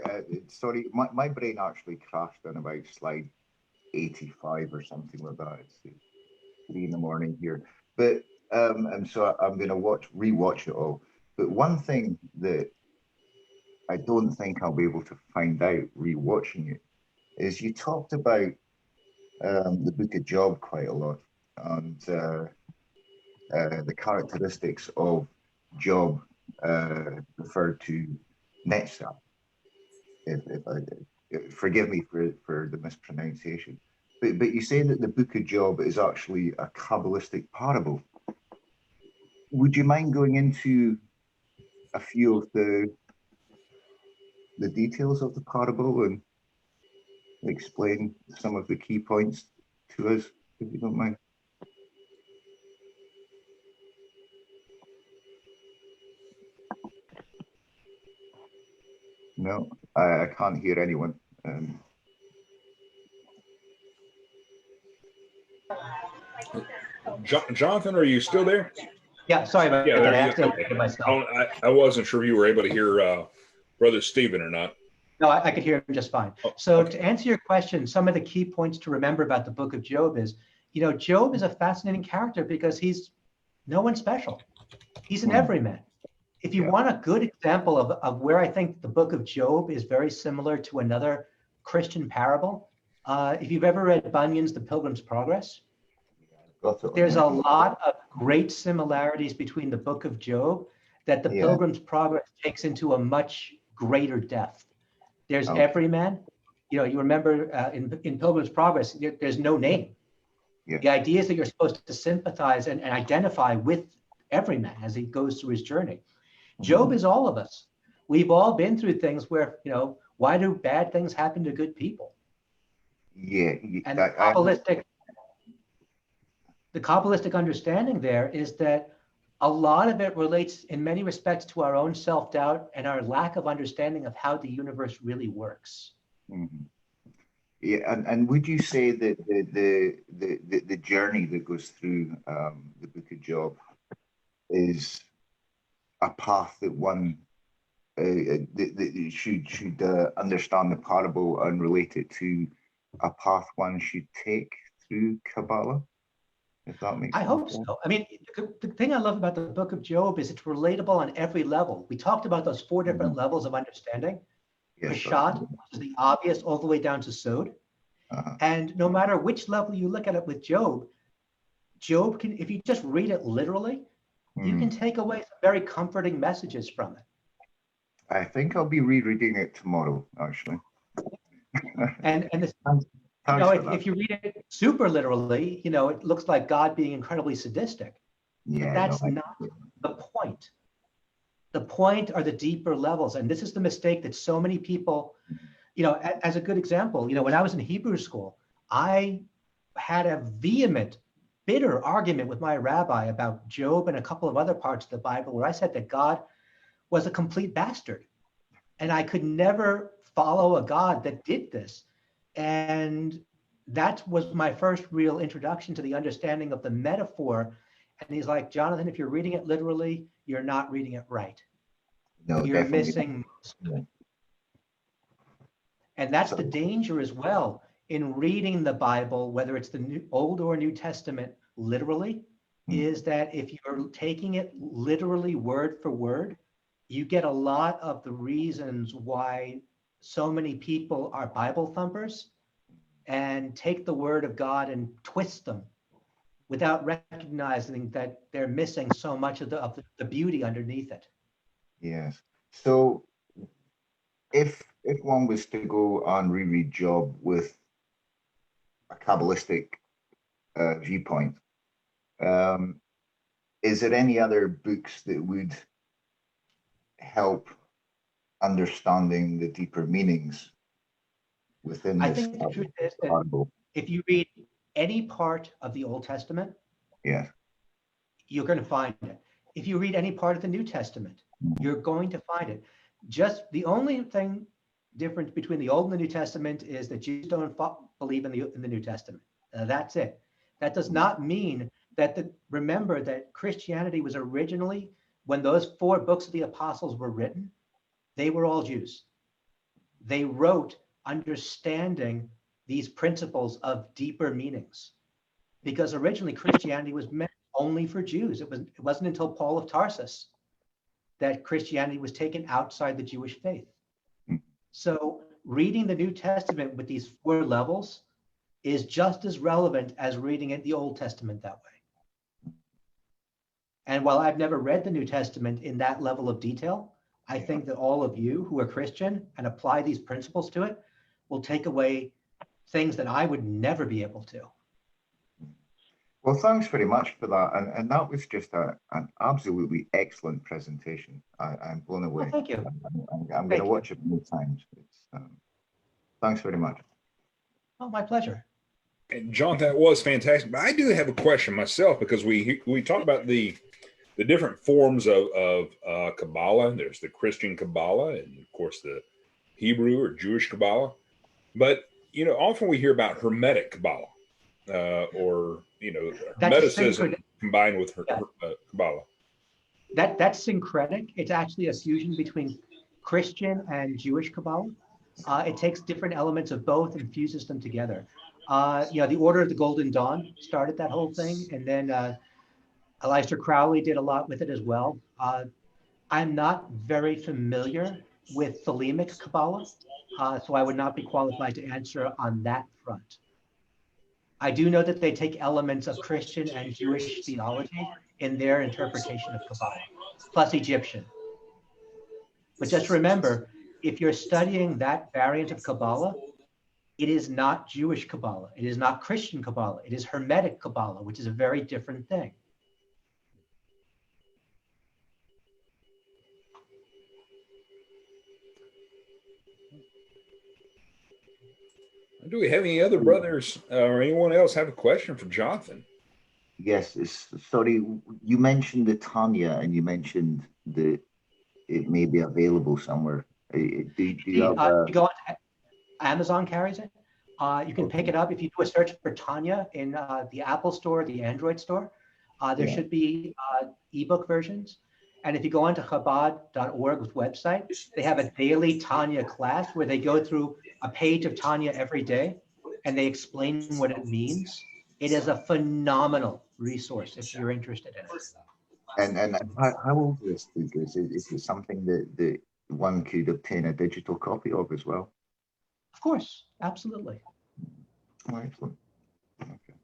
Sorry, my brain actually crashed on about slide 85 or something like that. It's 3 in the morning here, but and so I'm going to rewatch it all. But one thing that I don't think I'll be able to find out rewatching it is you talked about the Book of Job quite a lot, and the characteristics of Job referred to Netzach. Forgive me for the mispronunciation, but you say that the Book of Job is actually a Kabbalistic parable. Would you mind going into a few of the details of the parable and explain some of the key points to us, if you don't mind? No, I can't hear anyone. Jonathan, are you still there? Yeah, sorry about Yeah, that. I there you accidentally go. muted myself. I wasn't sure if you were able to hear Brother Stephen or not. No, I could hear him just fine. Oh, So okay. to answer your question, some of the key points to remember about the book of Job is, you know, Job is a fascinating character because he's no one special. He's an everyman. If you want a good example of where I think the book of Job is very similar to another Christian parable, if you've ever read Bunyan's The Pilgrim's Progress, there's a lot of great similarities between the book of Job that the Pilgrim's Progress takes into a much greater depth. There's everyman. You know, you remember in Pilgrim's Progress, there's no name. The idea is that you're supposed to sympathize and identify with everyman as he goes through his journey. Job is all of us. We've all been through things where, you know, why do bad things happen to good people? And the Kabbalistic understanding there is that a lot of it relates in many respects to our own self-doubt and our lack of understanding of how the universe really works. Yeah, and would you say that the journey that goes through the book of Job is a path that one should understand the parable and relate it to a path one should take through Kabbalah? If that makes sense. I hope so. I mean, the thing I love about the book of Job is it's relatable on every level. We talked about those 4 different levels of understanding. Peshat, which is the obvious, all the way down to Sod. And no matter which level you look at it with Job, Job can, if you just read it literally, you can take away some very comforting messages from it. I think I'll be rereading it tomorrow, actually. And this, you know, if you read it super literally, you know, it looks like God being incredibly sadistic. But that's not the point. The point are the deeper levels. And this is the mistake that so many people, you know, as a good example, you know, when I was in Hebrew school, I had a vehement, bitter argument with my rabbi about Job and a couple of other parts of the Bible where I said that God was a complete bastard. And I could never follow a God that did this. And that was my first real introduction to the understanding of the metaphor. And he's like, Jonathan, if you're reading it literally, you're not reading it right. No, you're missing most of it. And that's the danger as well in reading the Bible, whether it's the Old or New Testament literally, is that if you're taking it literally word for word, you get a lot of the reasons why so many people are Bible thumpers and take the word of God and twist them without recognizing that they're missing so much of the beauty underneath it. Yes. So if one was to go and reread Job with a Kabbalistic viewpoint, is there any other books that would help understanding the deeper meanings within this? I think the truth is that if you read any part of the Old Testament, you're going to find it. If you read any part of the New Testament, you're going to find it. Just the only thing difference between the Old and the New Testament is that Jews don't believe in the New Testament. That's it. That does not mean that remember that Christianity was originally, when those 4 books of the apostles were written, they were all Jews. They wrote understanding these principles of deeper meanings, because originally Christianity was meant only for Jews. It wasn't until Paul of Tarsus that Christianity was taken outside the Jewish faith. So reading the New Testament with these 4 levels is just as relevant as reading the Old Testament that way. And while I've never read the New Testament in that level of detail, I think that all of you who are Christian and apply these principles to it will take away things that I would never be able to. Well, thanks very much for that. And that was just an absolutely excellent presentation. I'm blown away. Well, thank you. I'm going to watch it many times. Thanks very much. Oh, my pleasure. And John, that was fantastic. But I do have a question myself, because we talk about the different forms of Kabbalah. There's the Christian Kabbalah, and of course the Hebrew or Jewish Kabbalah, but often we hear about Hermetic Kabbalah, or Hermeticism combined with Kabbalah. That's syncretic. It's actually a fusion between Christian and Jewish Kabbalah. It takes different elements of both and fuses them together. The Order of the Golden Dawn started that whole thing, and then Aleister Crowley did a lot with it as well. I'm not very familiar with Thelemic Kabbalah, so I would not be qualified to answer on that front. I do know that they take elements of Christian and Jewish theology in their interpretation of Kabbalah, plus Egyptian. But just remember, if you're studying that variant of Kabbalah, it is not Jewish Kabbalah. It is not Christian Kabbalah. It is Hermetic Kabbalah, which is a very different thing. Do we have any other brothers or anyone else have a question for Jonathan? Yes, sorry, you mentioned the Tanya, and you mentioned that it may be available somewhere. Do you have you go on, Amazon carries it. You can pick it up if you do a search for Tanya in the Apple Store, the Android Store. There should be ebook versions. And if you go onto Chabad.org's website, they have a daily Tanya class where they go through a page of Tanya every day, and they explain what it means. It is a phenomenal resource if you're interested in it. And how old is this? Is it something that one could obtain a digital copy of as well? Of course, absolutely. Oh, excellent. Okay.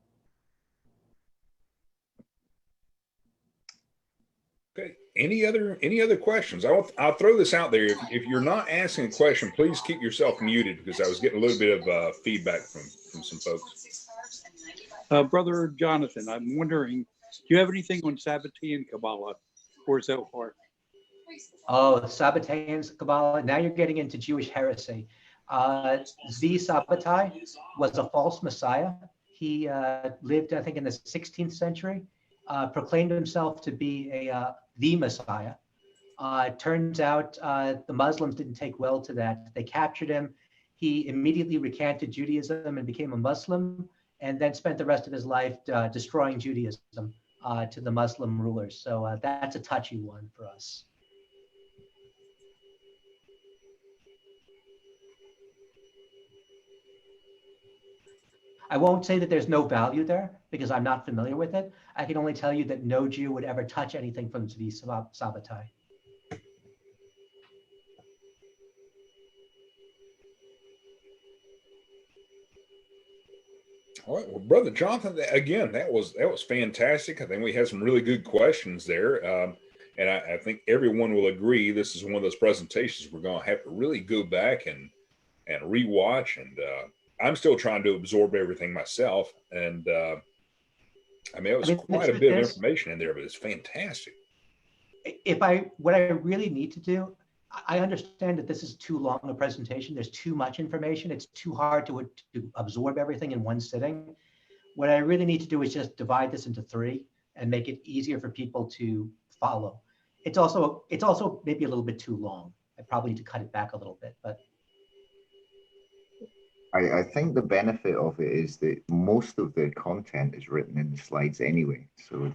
Okay. Any other questions? I'll throw this out there. If you're not asking a question, please keep yourself muted, because I was getting a little bit of feedback from some folks. Brother Jonathan, I'm wondering, do you have anything on Sabbatean Kabbalah or Zohar? Oh, Sabbatean Kabbalah. Now you're getting into Jewish heresy. Zvi Sabbatai was a false messiah. He lived, I think, in the 16th century. Proclaimed himself to be the Messiah. Turns out the Muslims didn't take well to that. They captured him. He immediately recanted Judaism and became a Muslim, and then spent the rest of his life destroying Judaism to the Muslim rulers. So that's a touchy one for us. I won't say that there's no value there, because I'm not familiar with it. I can only tell you that no Jew would ever touch anything from Zvi Sabbatai. All right, well, Brother Jonathan, again, that was fantastic. I think we had some really good questions there, and I think everyone will agree this is one of those presentations we're going to have to really go back and rewatch. And I'm still trying to absorb everything myself, and I mean, it was quite a bit of information in there, but it's fantastic. What I really need to do, I understand that this is too long a presentation. There's too much information. It's too hard to absorb everything in one sitting. What I really need to do is just divide this into 3 and make it easier for people to follow. It's also maybe a little bit too long. I probably need to cut it back a little bit, but. I think the benefit of it is that most of the content is written in the slides anyway, so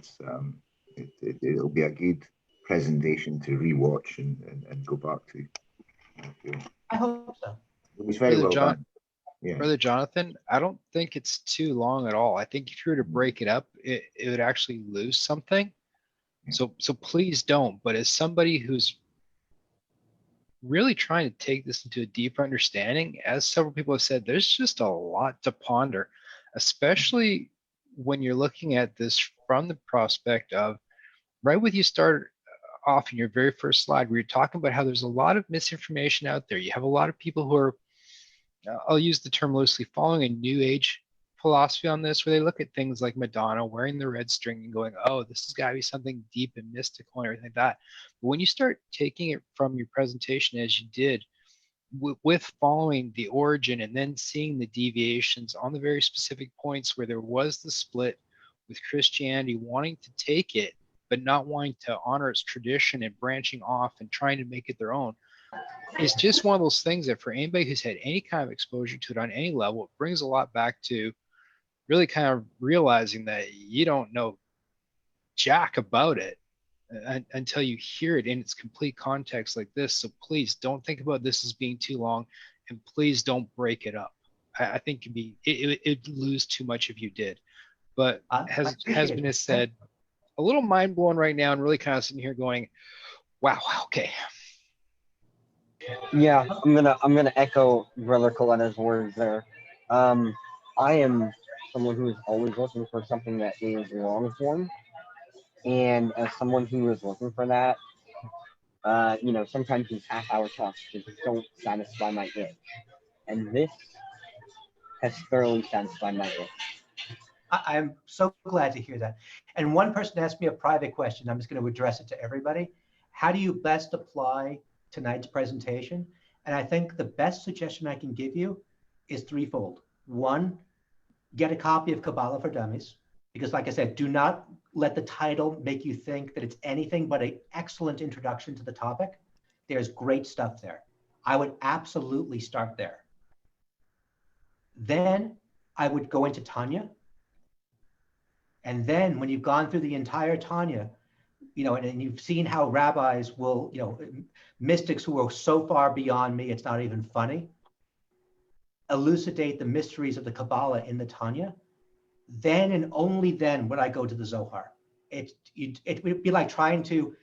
it'll be a good presentation to rewatch and go back to. I hope so. It was very well done. Yeah. Brother Jonathan, I don't think it's too long at all. I think if you were to break it up, it would actually lose something. Yeah. So please don't. But as somebody who's really trying to take this into a deeper understanding, as several people have said, there's just a lot to ponder, especially when you're looking at this from the prospect of, right when you start off in your very first slide, where you're talking about how there's a lot of misinformation out there. You have a lot of people who are, I'll use the term loosely, following a new age philosophy on this, where they look at things like Madonna wearing the red string and going, oh, this has got to be something deep and mystical and everything like that. But when you start taking it from your presentation, as you did, with following the origin and then seeing the deviations on the very specific points where there was the split with Christianity wanting to take it, but not wanting to honor its tradition and branching off and trying to make it their own, it's just one of those things that for anybody who's had any kind of exposure to it on any level, it brings a lot back to really kind of realizing that you don't know jack about it until you hear it in its complete context like this. So please don't think about this as being too long, and please don't break it up. I think it'd lose too much if you did. But has been said, a little mind blown right now, and really kind of sitting here going, wow, okay. Yeah, I'm gonna echo Brother Coletta's words there. I am someone who is always looking for something that is long form, and as someone who is looking for that, sometimes these half-hour talks just don't satisfy my itch, and this has thoroughly satisfied my itch. I'm so glad to hear that. And one person asked me a private question. I'm just going to address it to everybody. How do you best apply tonight's presentation? And I think the best suggestion I can give you is threefold. One, get a copy of Kabbalah for Dummies, because like I said, do not let the title make you think that it's anything but an excellent introduction to the topic. There's great stuff there. I would absolutely start there. Then I would go into Tanya. And then when you've gone through the entire Tanya, and you've seen how rabbis will, mystics who are so far beyond me, it's not even funny, elucidate the mysteries of the Kabbalah in the Tanya, then and only then would I go to the Zohar. It would be like trying to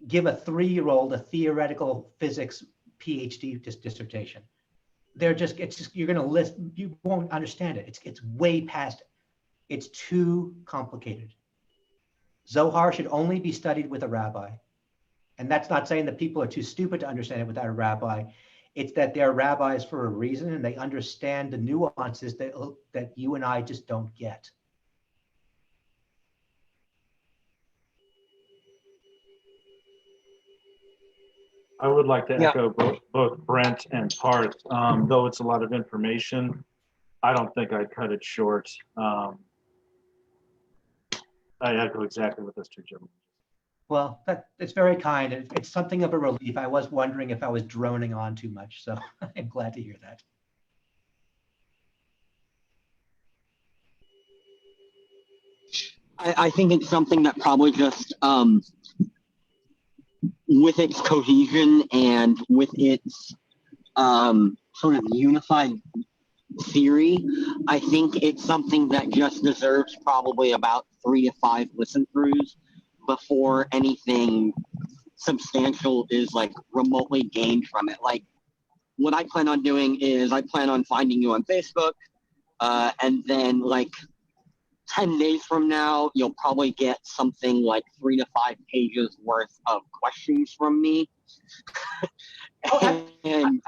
give a 3-year-old a theoretical physics PhD dissertation. You're going to list, you won't understand it. It's way past it. It's too complicated. Zohar should only be studied with a rabbi. And that's not saying that people are too stupid to understand it without a rabbi. It's that they're rabbis for a reason, and they understand the nuances that you and I just don't get. I would like to echo both Brent and Parth. Though it's a lot of information, I don't think I'd cut it short. I echo exactly what those two gentlemen. Well, it's very kind. It's something of a relief. I was wondering if I was droning on too much, so I'm glad to hear that. I think it's something that probably just, with its cohesion and with its sort of unified theory, I think it's something that just deserves probably about 3 to 5 listen throughs before anything substantial is like remotely gained from it. Like what I plan on doing is I plan on finding you on Facebook, and then like 10 days from now, you'll probably get something like 3 to 5 pages worth of questions from me. And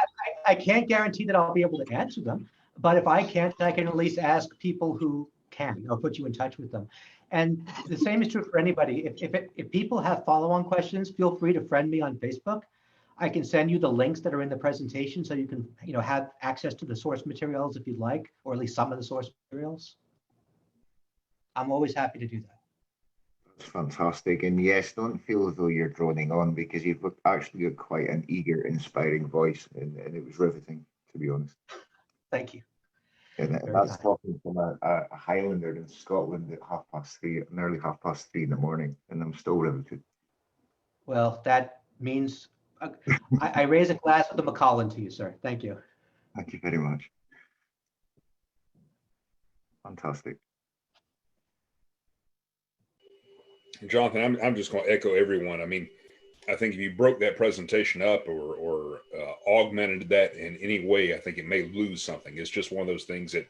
I can't guarantee that I'll be able to answer them, but if I can't, I can at least ask people who can, or put you in touch with them. And the same is true for anybody. If people have follow-on questions, feel free to friend me on Facebook. I can send you the links that are in the presentation so you can have access to the source materials if you'd like, or at least some of the source materials. I'm always happy to do that. That's fantastic. And yes, don't feel as though you're droning on, because you've actually got quite an eager, inspiring voice, and it was riveting, to be honest. Thank you. And that's talking from a Highlander in Scotland at nearly half past three in the morning, and I'm still riveted. Well, that means I raise a glass with a Macallan to you, sir. Thank you. Thank you very much. Fantastic. Jonathan, I'm just going to echo everyone. I mean, I think if you broke that presentation up or augmented that in any way, I think it may lose something. It's just one of those things that,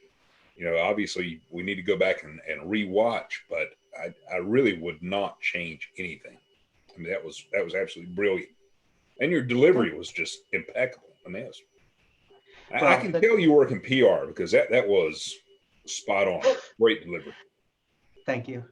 obviously we need to go back and rewatch, but I really would not change anything. I mean, that was absolutely brilliant. And your delivery was just impeccable. I mean, I can tell you work in PR, because that was spot on. Great delivery. Thank you.